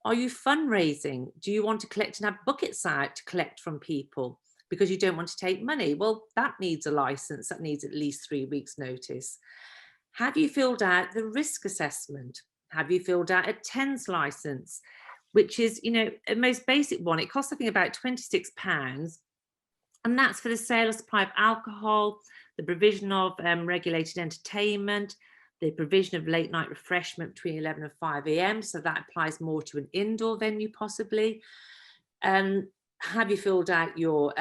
Are you fundraising? Do you want to collect and have buckets out to collect from people because you don't want to take money? Well, that needs a license. That needs at least 3 weeks notice. Have you filled out the risk assessment? Have you filled out a TENS license, which is, you know, a most basic one? It costs, I think, about £26. And that's for the sale or supply of alcohol, the provision of regulated entertainment, the provision of late night refreshment between 11 and 5 AM. So that applies more to an indoor venue possibly. Have you filled out your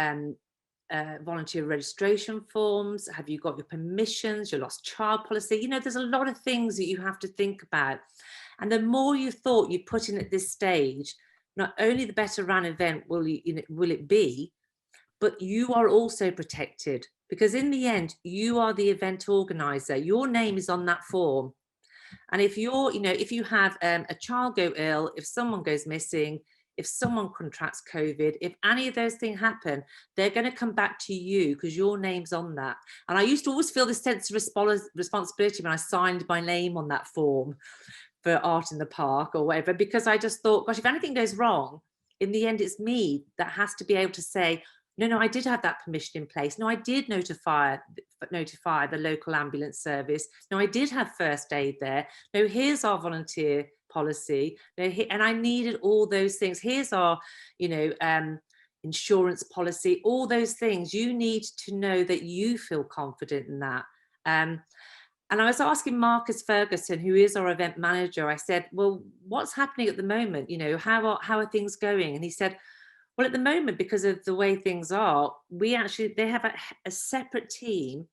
volunteer registration forms? Have you got your permissions, your lost child policy? You know, there's a lot of things that you have to think about. And the more you thought you put in at this stage, not only the better run event will it be, but you are also protected, because in the end, you are the event organizer. Your name is on that form. And if you're, you know, if you have a child go ill, if someone goes missing, if someone contracts COVID, if any of those things happen, they're going to come back to you because your name's on that. And I used to always feel this sense of responsibility when I signed my name on that form for Art in the Park or whatever, because I just thought, gosh, if anything goes wrong, in the end, it's me that has to be able to say, No, I did have that permission in place. No, I did notify the local ambulance service. No, I did have first aid there. No, here's our volunteer policy. No, and I needed all those things. Here's our, insurance policy, all those things. You need to know that you feel confident in that. And I was asking Marcus Ferguson, who is our event manager, I said, well, what's happening at the moment? How are things going? And he said, well, at the moment, because of the way things are, they have a separate team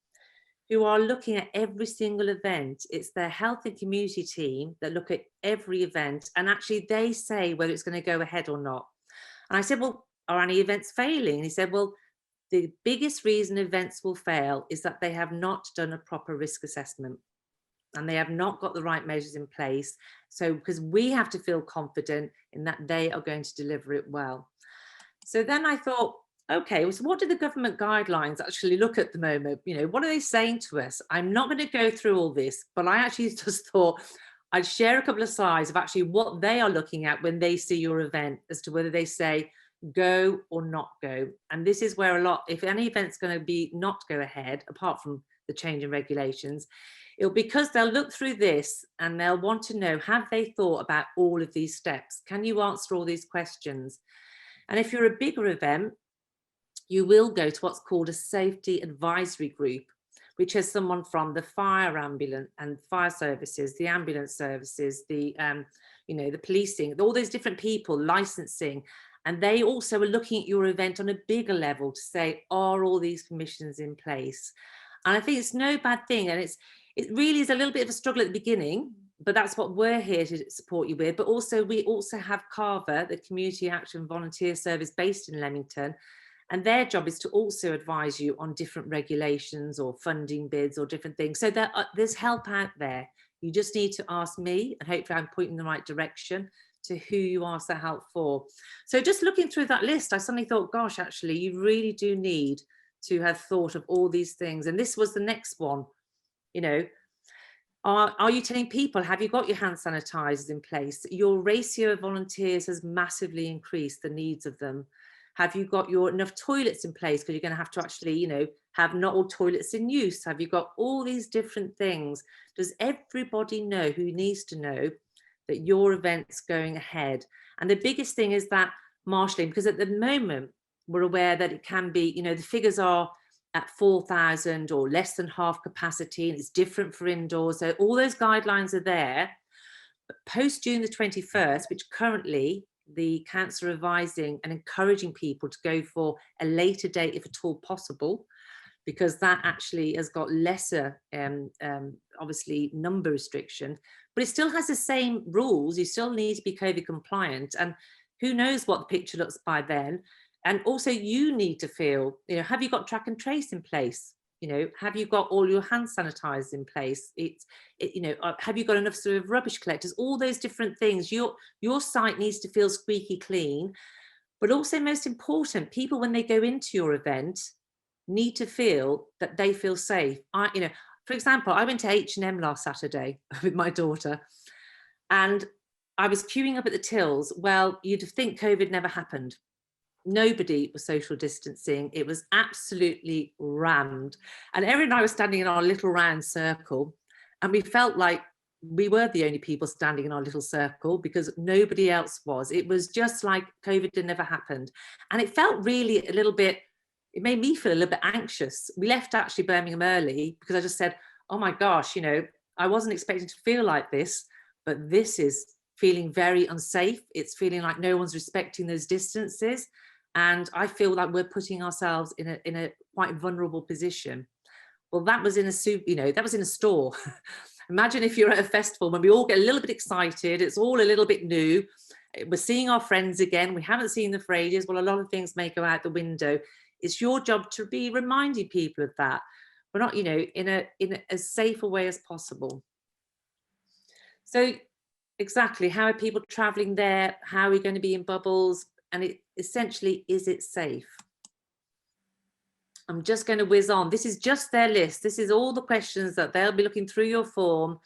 who are looking at every single event. It's their health and community team that look at every event, and actually they say whether it's going to go ahead or not. And I said, well, are any events failing? And he said, well, the biggest reason events will fail is that they have not done a proper risk assessment and they have not got the right measures in place. So because we have to feel confident in that they are going to deliver it well. So then I thought, okay, so what do the government guidelines actually look at the moment? What are they saying to us? I'm not going to go through all this, but I actually just thought I'd share a couple of slides of actually what they are looking at when they see your event, as to whether they say go or not go. And this is where if any event's going to be not go ahead, apart from the change in regulations, because they'll look through this and they'll want to know, have they thought about all of these steps? Can you answer all these questions? And if you're a bigger event, you will go to what's called a safety advisory group, which has someone from the fire ambulance and fire services, the ambulance services, the policing, all those different people, licensing. And they also are looking at your event on a bigger level to say, are all these permissions in place? And I think it's no bad thing. And it really is a little bit of a struggle at the beginning, but that's what we're here to support you with. But also, we also have CAVA, the Community Action Volunteer Service based in Leamington, and their job is to also advise you on different regulations or funding bids or different things. So there's help out there. You just need to ask me, and hopefully I'm pointing in the right direction to who you ask that help for. So just looking through that list, I suddenly thought, gosh, actually, you really do need to have thought of all these things. And this was the next one, Are you telling people, have you got your hand sanitizers in place? Your ratio of volunteers has massively increased, the needs of them. Have you got enough toilets in place? Because you're going to have to actually, have not all toilets in use. Have you got all these different things? Does everybody know who needs to know that your event's going ahead? And the biggest thing is that marshalling, because at the moment, we're aware that it can be, the figures are at 4,000 or less than half capacity, and it's different for indoors. So all those guidelines are there. But post June the 21st, which currently the council are revising and encouraging people to go for a later date if at all possible, because that actually has got lesser, obviously, number restriction, but it still has the same rules. You still need to be COVID compliant, and who knows what the picture looks by then. And also you need to feel, have you got track and trace in place? Have you got all your hand sanitizers in place? Have you got enough sort of rubbish collectors? All those different things. Your site needs to feel squeaky clean, but also most important, people when they go into your event need to feel that they feel safe. For example, I went to H&M last Saturday with my daughter, and I was queuing up at the tills. Well, you'd think COVID never happened. Nobody was social distancing. It was absolutely rammed. And Erin and I were standing in our little round circle, and we felt like we were the only people standing in our little circle because nobody else was. It was just like COVID had never happened. And it felt really it made me feel a little bit anxious. We left actually Birmingham early because I just said, oh my gosh, I wasn't expecting to feel like this, but this is feeling very unsafe. It's feeling like no one's respecting those distances. And I feel like we're putting ourselves in a quite vulnerable position. Well, that was in a store. Imagine if you're at a festival when we all get a little bit excited, it's all a little bit new. We're seeing our friends again. We haven't seen them for ages. Well, a lot of things may go out the window. It's your job to be reminding people of that. We're not, in as safe a way as possible. So exactly, how are people traveling there? How are we going to be in bubbles? And essentially, is it safe? I'm just going to whiz on. This is just their list. This is all the questions that they'll be looking through your form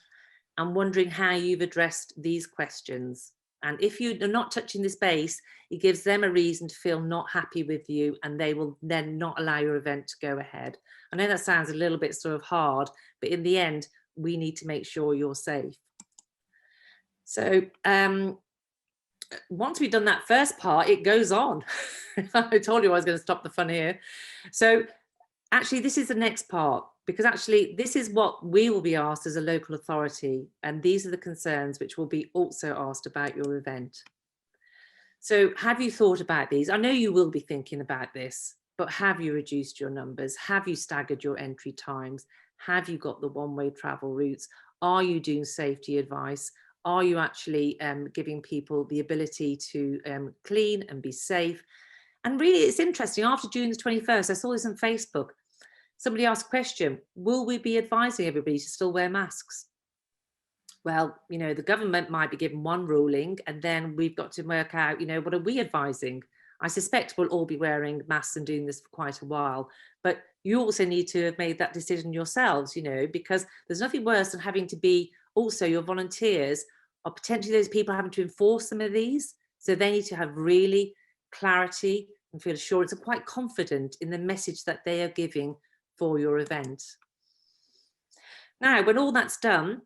and wondering how you've addressed these questions. And if you are not touching this base, it gives them a reason to feel not happy with you, and they will then not allow your event to go ahead. I know that sounds a little bit sort of hard, but in the end, we need to make sure you're safe. So once we've done that first part, it goes on. I told you I was going to stop the fun here. So actually, this is the next part, because actually this is what we will be asked as a local authority, and these are the concerns which will be also asked about your event. So have you thought about these? I know you will be thinking about this, but have you reduced your numbers? Have you staggered your entry times? Have you got the one-way travel routes? Are you doing safety advice? Are you actually giving people the ability to clean and be safe? And really, it's interesting, after June the 21st, I saw this on Facebook. Somebody asked a question, will we be advising everybody to still wear masks? Well, you know, the government might be given one ruling, and then we've got to work out, you know, what are we advising? I suspect we'll all be wearing masks and doing this for quite a while, but you also need to have made that decision yourselves, you know, because there's nothing worse than having to be also your volunteers or potentially those people having to enforce some of these. So they need to have really clarity and feel assurance and quite confident in the message that they are giving for your event. Now, when all that's done,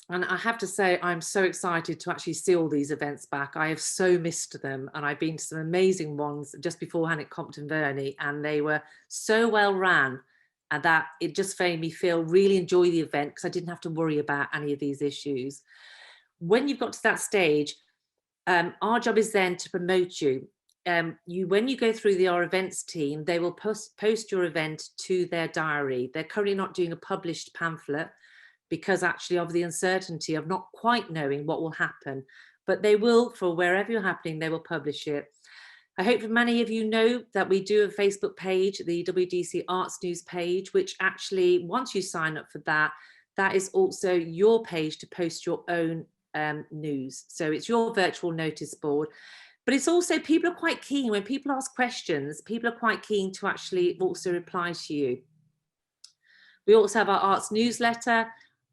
and I have to say, I'm so excited to actually see all these events back. I have so missed them, and I've been to some amazing ones just beforehand at Compton Verney, and they were so well ran, and that it just made me feel really enjoy the event because I didn't have to worry about any of these issues. When you've got to that stage, our job is then to promote you. When you go through our events team, they will post your event to their diary. They're currently not doing a published pamphlet because actually of the uncertainty of not quite knowing what will happen, but they will, for wherever you're happening, they will publish it. I hope that many of you know that we do a Facebook page, the WDC Arts News page, which actually, once you sign up for that, that is also your page to post your own news. So it's your virtual notice board. But it's also, people are quite keen, when people ask questions, people are quite keen to actually also reply to you. We also have our arts newsletter.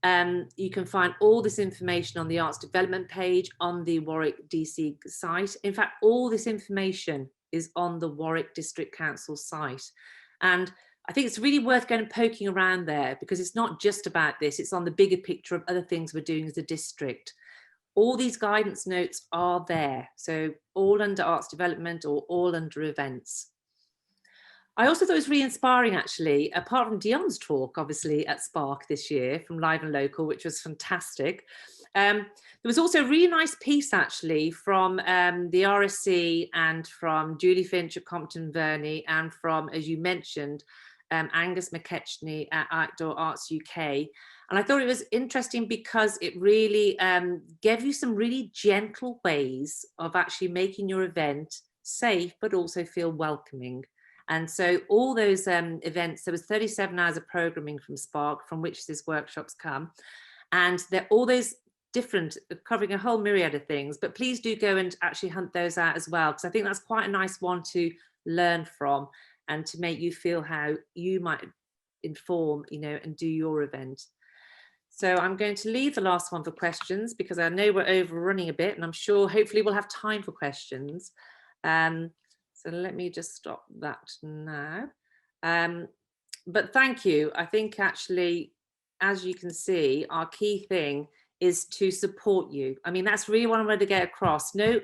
You can find all this information on the arts development page on the Warwick DC site. In fact, all this information is on the Warwick District Council site. And I think it's really worth going and poking around there, because it's not just about this, it's on the bigger picture of other things we're doing as a district. All these guidance notes are there, so all under arts development or all under events. I also thought it was really inspiring, actually, apart from Dion's talk, obviously, at Spark this year from Live and Local, which was fantastic. There was also a really nice piece, actually, from the RSC and from Julie Finch at Compton Verney and from, as you mentioned, Angus McKechnie at Outdoor Arts UK. And I thought it was interesting because it really gave you some really gentle ways of actually making your event safe, but also feel welcoming. And so all those events, there was 37 hours of programming from Spark, from which these workshops come. And they're all those different, covering a whole myriad of things, but please do go and actually hunt those out as well, because I think that's quite a nice one to learn from and to make you feel how you might inform, you know, and do your event. So I'm going to leave the last one for questions, because I know we're overrunning a bit, and I'm sure hopefully we'll have time for questions. So let me just stop that now. But thank you. I think actually, as you can see, our key thing is to support you. I mean, that's really what I'm going to get across. No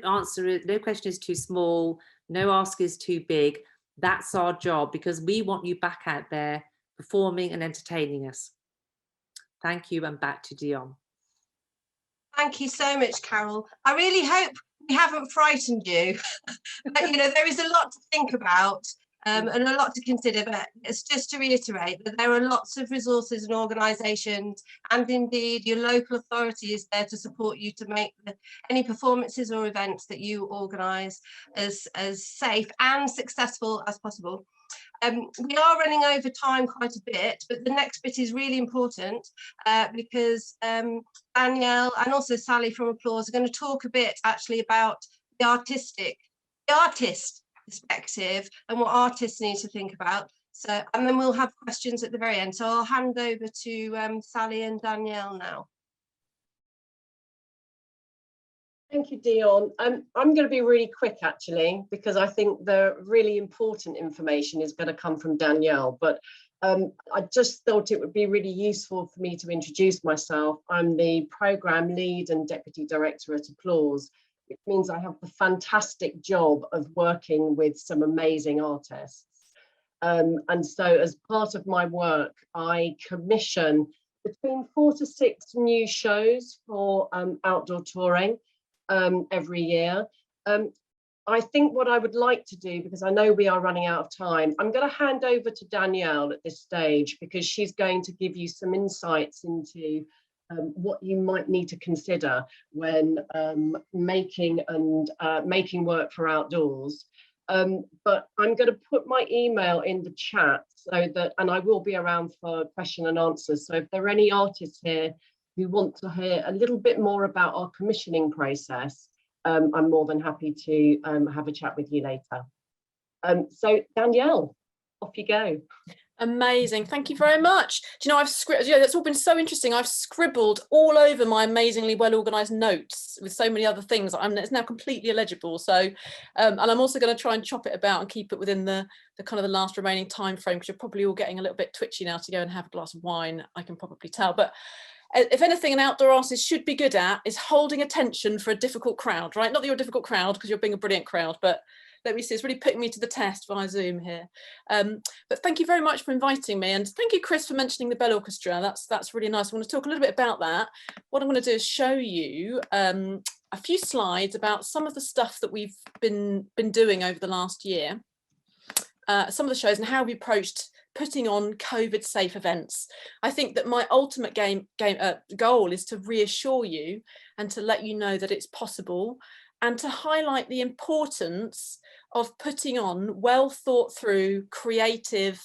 question is too small. No ask is too big. That's our job, because we want you back out there performing and entertaining us. Thank you, and back to Dion. Thank you so much, Carol. I really hope we haven't frightened you. But, you know, there is a lot to think about and a lot to consider, but it's just to reiterate that there are lots of resources and organisations, and indeed your local authority is there to support you to make any performances or events that you organise as safe and successful as possible. We are running over time quite a bit, but the next bit is really important because Danielle and also Sally from Applause are going to talk a bit actually about the artist perspective and what artists need to think about. So, and then we'll have questions at the very end. So I'll hand over to Sally and Danielle now. Thank you, Dion. I'm going to be really quick, actually, because I think the really important information is going to come from Danielle. But I just thought it would be really useful for me to introduce myself. I'm the Programme Lead and Deputy Director at Applause, which means I have the fantastic job of working with some amazing artists. And so as part of my work, I commission between 4 to 6 new shows for outdoor touring every year. I think what I would like to do, because I know we are running out of time, I'm going to hand over to Danielle at this stage, because she's going to give you some insights into what you might need to consider when making work for outdoors. But I'm going to put my email in the chat so that, and I will be around for question and answers. So if there are any artists here who want to hear a little bit more about our commissioning process, I'm more than happy to have a chat with you later. So Danielle, off you go. Amazing, thank you very much. Do you know, that's all been so interesting. I've scribbled all over my amazingly well organised notes with so many other things. It's now completely illegible. So, and I'm also going to try and chop it about and keep it within the kind of the last remaining time frame, because you're probably all getting a little bit twitchy now to go and have a glass of wine, I can probably tell. But if anything an outdoor artist should be good at is holding attention for a difficult crowd, right? Not that you're a difficult crowd, because you're being a brilliant crowd, but let me see, it's really putting me to the test via Zoom here. But thank you very much for inviting me, and thank you, Chris, for mentioning the Bell Orchestra. That's really nice. I want to talk a little bit about that. What I'm going to do is show you a few slides about some of the stuff that we've been doing over the last year, some of the shows and how we approached putting on COVID safe events. I think that my ultimate goal is to reassure you and to let you know that it's possible, and to highlight the importance of putting on well thought through, creative,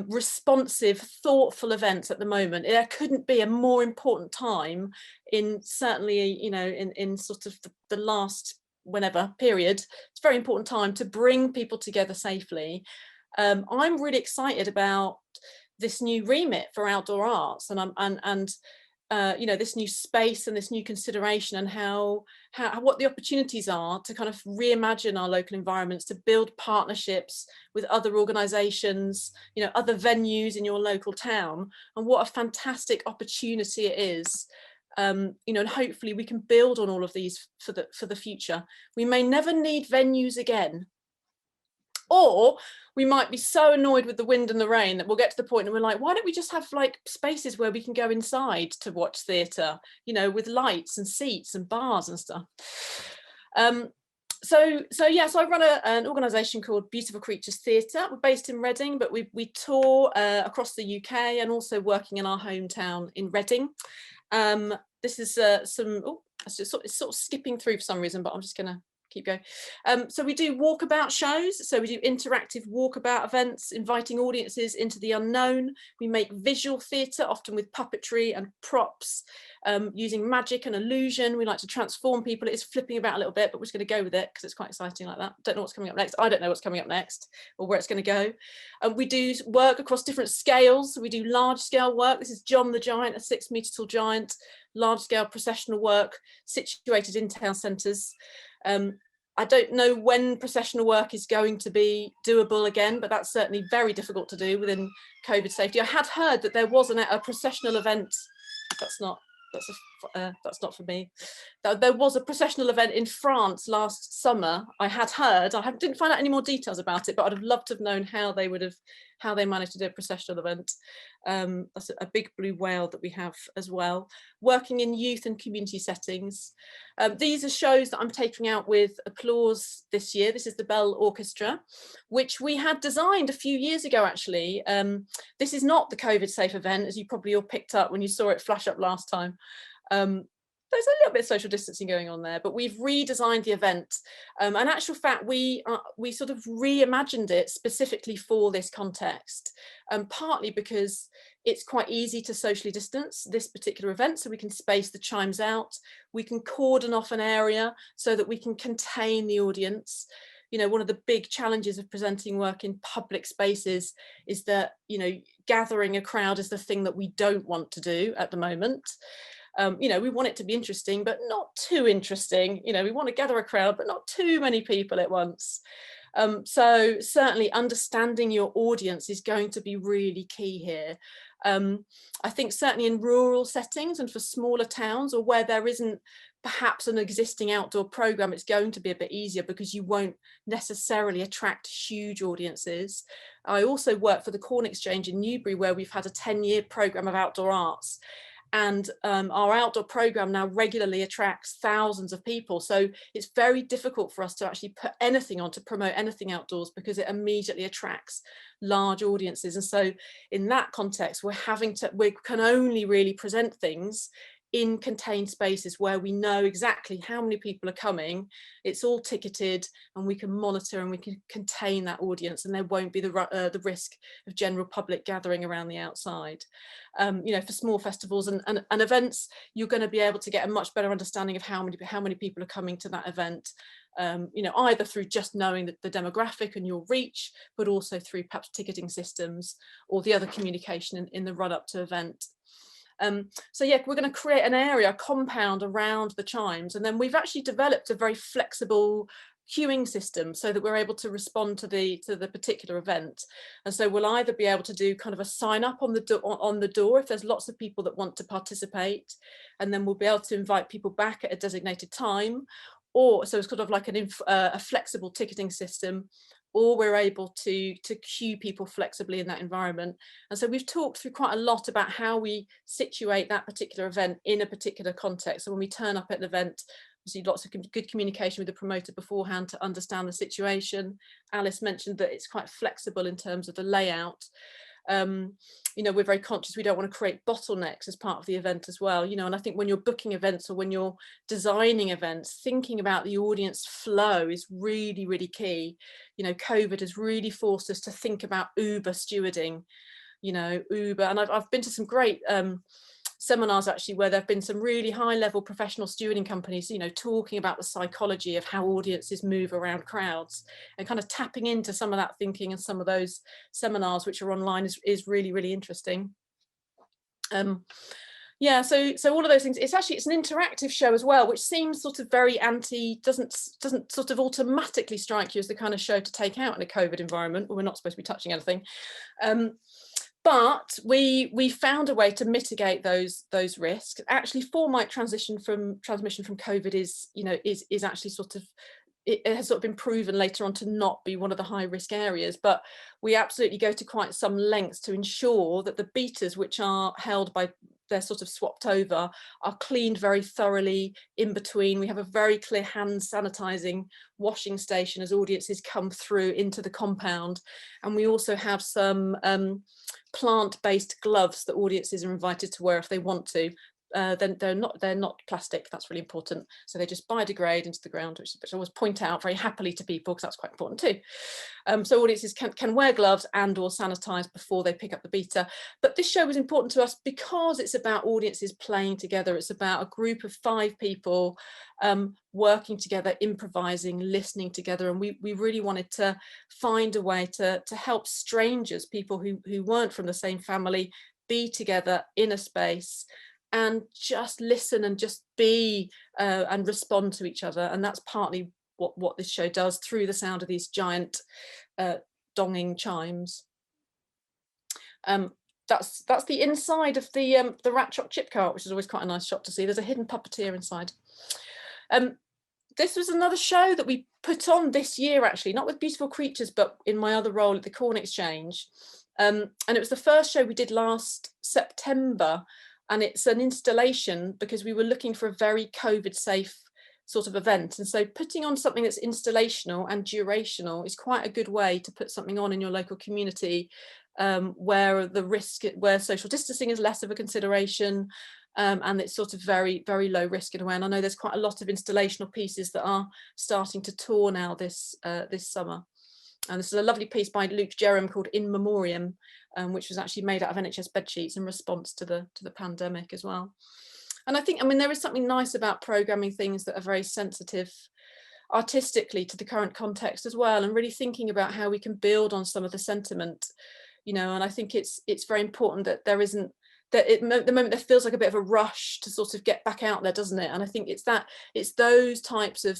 responsive, thoughtful events at the moment. There couldn't be a more important time in certainly, you know, in sort of the last whenever period. It's a very important time to bring people together safely. I'm really excited about this new remit for outdoor arts, and you know, this new space and this new consideration, and how what the opportunities are to kind of reimagine our local environments, to build partnerships with other organisations, you know, other venues in your local town, and what a fantastic opportunity it is. You know, and hopefully we can build on all of these for the future. We may never need venues again, or we might be so annoyed with the wind and the rain that we'll get to the point and we're like, why don't we just have like spaces where we can go inside to watch theatre, you know, with lights and seats and bars and stuff. So I run an organisation called Beautiful Creatures Theatre. We're based in Reading, but we tour across the UK, and also working in our hometown in Reading. This is it's sort of skipping through for some reason, but I'm just going to keep going. So we do walkabout shows. So we do interactive walkabout events, inviting audiences into the unknown. We make visual theatre, often with puppetry and props, using magic and illusion. We like to transform people. It's flipping about a little bit, but we're just going to go with it because it's quite exciting like that. Don't know what's coming up next. I don't know what's coming up next or where it's going to go. We do work across different scales. So we do large scale work. This is John the Giant, a 6 metre tall giant, large scale processional work situated in town centres. I don't know when processional work is going to be doable again, but that's certainly very difficult to do within COVID safety. I had heard that there was a processional event. That's not for me. There was a processional event in France last summer. I had heard. Didn't find out any more details about it, but I'd have loved to have known how they managed to do a processional event. That's a big blue whale that we have as well. Working in youth and community settings. These are shows that I'm taking out with Applause this year. This is the Bell Orchestra, which we had designed a few years ago, actually. This is not the COVID safe event, as you probably all picked up when you saw it flash up last time. There's a little bit of social distancing going on there, but we've redesigned the event. In actual fact, we sort of reimagined it specifically for this context, partly because it's quite easy to socially distance this particular event, so we can space the chimes out, we can cordon off an area so that we can contain the audience. You know, one of the big challenges of presenting work in public spaces is that, you know, gathering a crowd is the thing that we don't want to do at the moment. You know, we want it to be interesting, but not too interesting. You know, we want to gather a crowd, but not too many people at once. So certainly understanding your audience is going to be really key here. I think certainly in rural settings and for smaller towns, or where there isn't perhaps an existing outdoor program, it's going to be a bit easier because you won't necessarily attract huge audiences. I also work for the Corn Exchange in Newbury, where we've had a 10-year program of outdoor arts. And our outdoor program now regularly attracts thousands of people. So it's very difficult for us to actually put anything on to promote anything outdoors, because it immediately attracts large audiences. And so in that context, we can only really present things in contained spaces where we know exactly how many people are coming. It's all ticketed, and we can monitor and we can contain that audience, and there won't be the risk of general public gathering around the outside. You know, for small festivals and events, you're going to be able to get a much better understanding of how many people are coming to that event. You know, either through just knowing the demographic and your reach, but also through perhaps ticketing systems or the other communication in the run up to event. So yeah, we're going to create an area, a compound around the chimes, and then we've actually developed a very flexible queuing system so that we're able to respond to the particular event. And so we'll either be able to do kind of a sign up on the door if there's lots of people that want to participate, and then we'll be able to invite people back at a designated time, or so it's kind of like a flexible ticketing system, or we're able to queue people flexibly in that environment. And so we've talked through quite a lot about how we situate that particular event in a particular context. So when we turn up at an event, obviously lots of good communication with the promoter beforehand to understand the situation. Alice mentioned that it's quite flexible in terms of the layout. You know, we're very conscious we don't want to create bottlenecks as part of the event as well, you know, and I think when you're booking events or when you're designing events, thinking about the audience flow is really, really key. You know, COVID has really forced us to think about Uber stewarding, you know, Uber, and I've been to some great seminars actually where there have been some really high level professional stewarding companies, you know, talking about the psychology of how audiences move around crowds, and kind of tapping into some of that thinking, and some of those seminars which are online is really, really interesting. Yeah, so all of those things, it's an interactive show as well, which seems sort of very doesn't sort of automatically strike you as the kind of show to take out in a COVID environment where we're not supposed to be touching anything. But we found a way to mitigate those risks. Actually, formite transmission from COVID is actually sort of, it has sort of been proven later on to not be one of the high risk areas, but we absolutely go to quite some lengths to ensure that the beaters, which are held by, they're sort of swapped over, are cleaned very thoroughly in between. We have a very clear hand sanitizing washing station as audiences come through into the compound. And we also have some plant-based gloves that audiences are invited to wear if they want to. Then they're not plastic, that's really important, so they just biodegrade into the ground, which I always point out very happily to people because that's quite important too. So audiences can wear gloves and or sanitize before they pick up the beater. But this show was important to us because it's about audiences playing together. It's about a group of 5 people working together, improvising, listening together, and we really wanted to find a way to help strangers, people who weren't from the same family, be together in a space and just listen and just be and respond to each other. And that's partly what this show does through the sound of these giant donging chimes. That's the inside of the Rat Choc chip cart, which is always quite a nice shot to see. There's a hidden puppeteer inside. This was another show that we put on this year, actually, not with Beautiful Creatures, but in my other role at the Corn Exchange. And it was the first show we did last September. And it's an installation because we were looking for a very COVID safe sort of event. And so putting on something that's installational and durational is quite a good way to put something on in your local community where social distancing is less of a consideration, and it's sort of very, very low risk in a way. And I know there's quite a lot of installational pieces that are starting to tour now this summer. And this is a lovely piece by Luke Jerram called In Memoriam, which was actually made out of NHS bedsheets in response to the pandemic as well. And I think, there is something nice about programming things that are very sensitive artistically to the current context as well, and really thinking about how we can build on some of the sentiment, and I think it's very important that there isn't the moment there feels like a bit of a rush to sort of get back out there, doesn't it? And I think it's those types of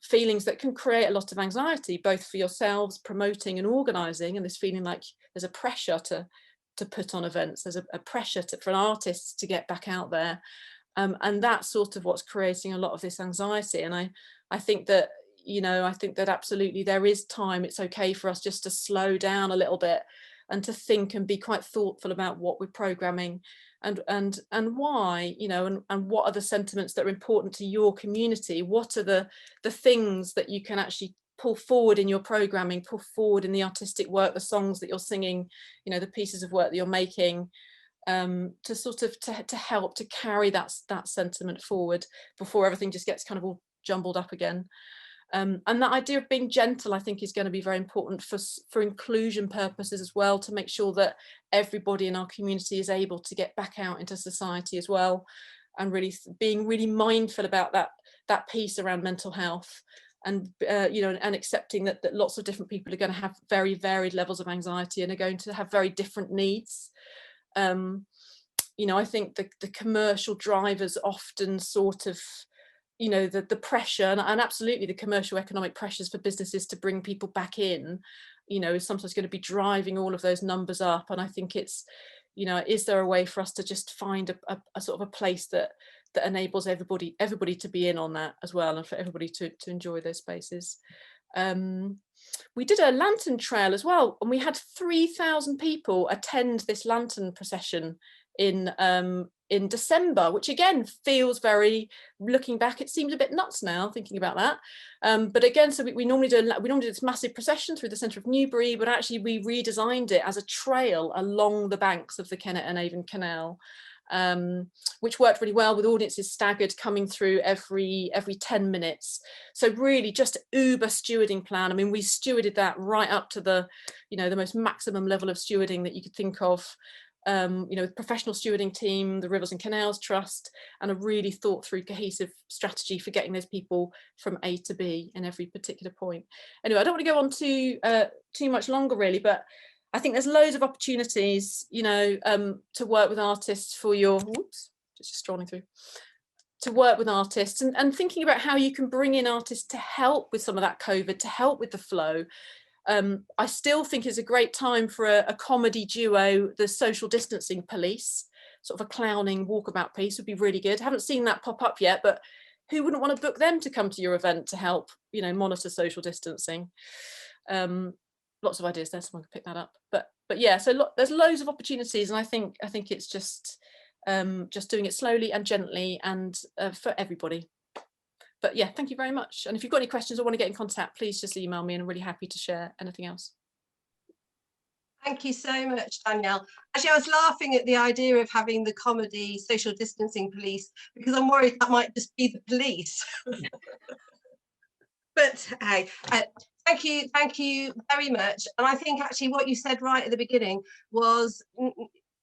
feelings that can create a lot of anxiety, both for yourselves promoting and organising, and this feeling like there's a pressure to put on events, there's a pressure for an artist to get back out there, and that's sort of what's creating a lot of this anxiety. And I think that, you know, I think that absolutely there is time. It's okay for us just to slow down a little bit and to think and be quite thoughtful about what we're programming and why, you know, and what are the sentiments that are important to your community. What are the things that you can actually pull forward in your programming, pull forward in the artistic work, the songs that you're singing, you know, the pieces of work that you're making, to sort of to help to carry that sentiment forward before everything just gets kind of all jumbled up again. And that idea of being gentle, I think, is going to be very important for inclusion purposes as well, to make sure that everybody in our community is able to get back out into society as well, and really being really mindful about that piece around mental health, and you know, and accepting that lots of different people are going to have very varied levels of anxiety and are going to have very different needs. You know, I think the commercial drivers often sort of, you know, the pressure and absolutely the commercial economic pressures for businesses to bring people back in, you know, is sometimes going to be driving all of those numbers up. And I think it's, you know, is there a way for us to just find a sort of a place that enables everybody to be in on that as well, and for everybody to enjoy those spaces. We did a lantern trail as well, and we had 3,000 people attend this lantern procession in December, which again feels very, looking back, it seems a bit nuts now thinking about that, but again, so we normally do this massive procession through the centre of Newbury, but actually we redesigned it as a trail along the banks of the Kennet and Avon Canal, which worked really well, with audiences staggered coming through every 10 minutes. So really just uber stewarding plan. I mean, we stewarded that right up to the, you know, the most maximum level of stewarding that you could think of. You know, with professional stewarding team, the Rivers and Canals Trust, and a really thought through cohesive strategy for getting those people from A to B in every particular point. Anyway, I don't want to go on too much longer really, but I think there's loads of opportunities, you know, to work with artists for your, whoops, just strolling through, to work with artists and thinking about how you can bring in artists to help with some of that COVID, to help with the flow. I still think it's a great time for a comedy duo, the Social Distancing Police, sort of a clowning walkabout piece would be really good. Haven't seen that pop up yet, but who wouldn't want to book them to come to your event to help, you know, monitor social distancing? Lots of ideas there, someone could pick that up. But yeah, so there's loads of opportunities, and I think it's just doing it slowly and gently and for everybody. But yeah, thank you very much. And if you've got any questions or want to get in contact, please just email me, and I'm really happy to share anything else. Thank you so much, Danielle. Actually, I was laughing at the idea of having the comedy Social Distancing Police, because I'm worried that might just be the police. But hey, thank you very much. And I think actually what you said right at the beginning was,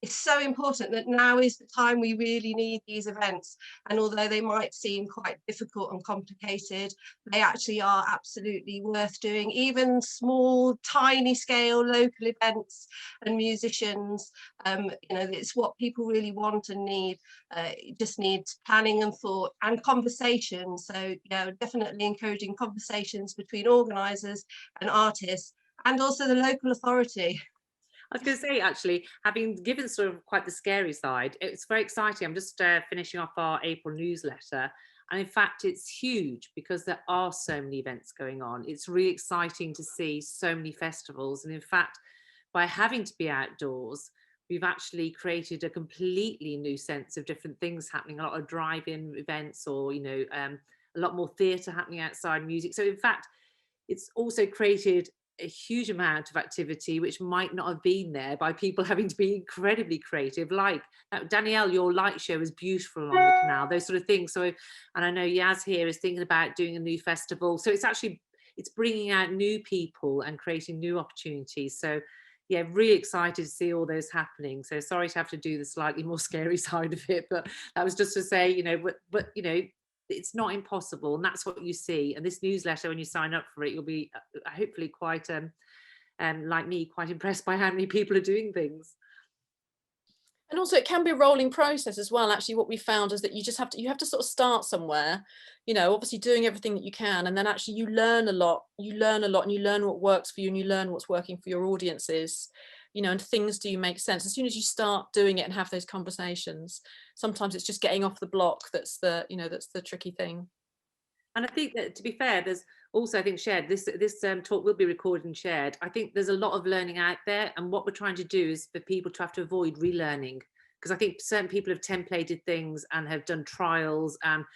it's so important that now is the time we really need these events. And although they might seem quite difficult and complicated, they actually are absolutely worth doing. Even small, tiny scale local events and musicians, you know, it's what people really want and need. It just needs planning and thought and conversation. So, you know, definitely encouraging conversations between organisers and artists, and also the local authority. I was going to say, actually, having given sort of quite the scary side, it's very exciting. I'm just finishing off our April newsletter. And in fact, it's huge because there are so many events going on. It's really exciting to see so many festivals. And in fact, by having to be outdoors, we've actually created a completely new sense of different things happening, a lot of drive-in events, or, you know, a lot more theatre happening outside, music. So in fact, it's also created a huge amount of activity which might not have been there by people having to be incredibly creative, like Danielle, your light show is beautiful along the canal, those sort of things. So, and I know Yaz here is thinking about doing a new festival, so it's bringing out new people and creating new opportunities. So yeah, really excited to see all those happening. So sorry to have to do the slightly more scary side of it, but that was just to say, you know, but you know, it's not impossible, and that's what you see. And this newsletter, when you sign up for it, you'll be hopefully quite like me, quite impressed by how many people are doing things. And also it can be a rolling process as well. Actually, what we found is that you just have to sort of start somewhere, you know, obviously doing everything that you can, and then actually you learn a lot and you learn what works for you and you learn what's working for your audiences, you know, and things do make sense. As soon as you start doing it and have those conversations, sometimes it's just getting off the block that's the, you know, that's the tricky thing. And I think that, to be fair, there's also, I think, shared, this talk will be recorded and shared. I think there's a lot of learning out there, and what we're trying to do is for people to have to avoid relearning, because I think certain people have templated things and have done trials, and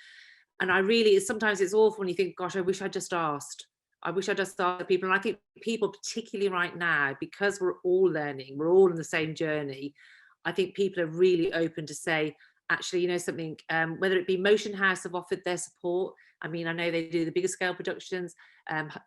I really, sometimes it's awful when you think, gosh, I wish I just asked. I wish I just asked people. And I think people, particularly right now, because we're all learning, we're all on the same journey, I think people are really open to say, actually, you know something, whether it be Motion House have offered their support. I mean, I know they do the bigger scale productions,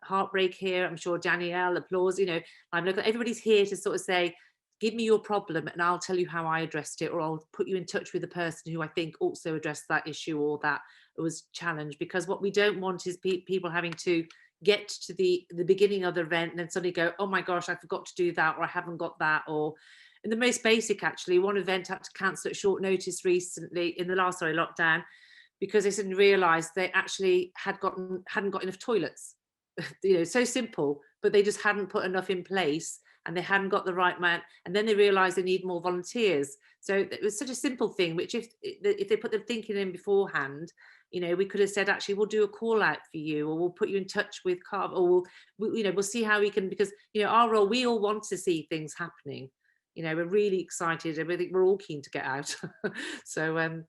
Heartbreak here, I'm sure Danielle, Applause, you know, I'm looking, everybody's here to sort of say, give me your problem and I'll tell you how I addressed it, or I'll put you in touch with the person who I think also addressed that issue or that was challenged. Because what we don't want is people having to get to the beginning of the event and then suddenly go, oh my gosh, I forgot to do that, or I haven't got that. Or in the most basic, actually, one event had to cancel at short notice recently in the last lockdown, because they didn't realise they actually hadn't got enough toilets. You know, so simple, but they just hadn't put enough in place and they hadn't got the right man. And then they realised they need more volunteers. So it was such a simple thing, which if they put the thinking in beforehand, you know, we could have said, actually, we'll do a call out for you, or we'll put you in touch with Carve, or we'll see how we can, because, you know, our role, we all want to see things happening. You know, we're really excited and I think we're all keen to get out. So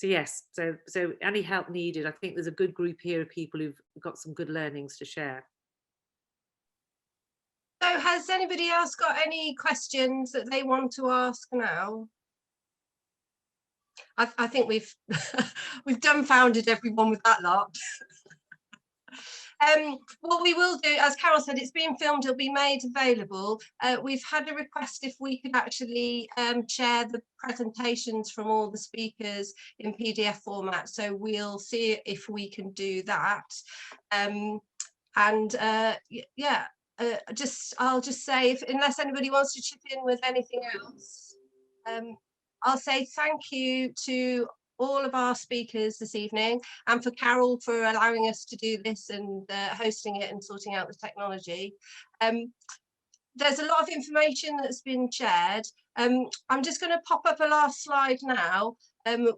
yes, so any help needed, I think there's a good group here of people who've got some good learnings to share. So has anybody else got any questions that they want to ask now? I think we've we've dumbfounded everyone with that lot. What we will do, as Carol said, it's being filmed, it'll be made available. We've had a request if we could actually share the presentations from all the speakers in PDF format, so we'll see if we can do that. Yeah, I'll just say, unless anybody wants to chip in with anything else, I'll say thank you to all of our speakers this evening, and for Carol for allowing us to do this and hosting it and sorting out the technology. There's a lot of information that's been shared. I'm just going to pop up a last slide now,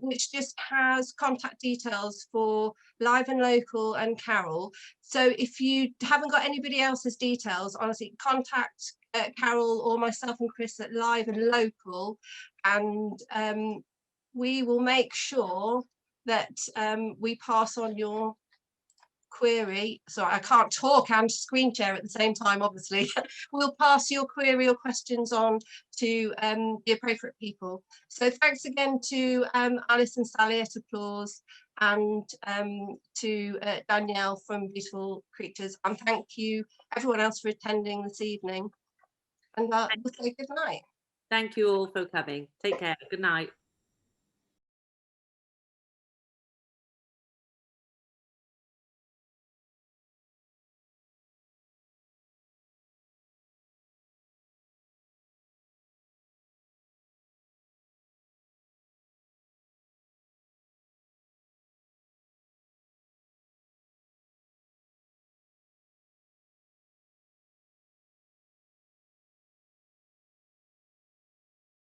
which just has contact details for Live and Local and Carol. So if you haven't got anybody else's details, honestly, contact Carol or myself and Chris at Live and Local, and we will make sure that we pass on your query. Sorry, I can't talk and screen share at the same time, obviously. We'll pass your query or questions on to the appropriate people. So thanks again to Alice and Sally at Applause, and to Danielle from Beautiful Creatures, and thank you everyone else for attending this evening, and we'll say good night. Thank you all for coming. Take care. Good night.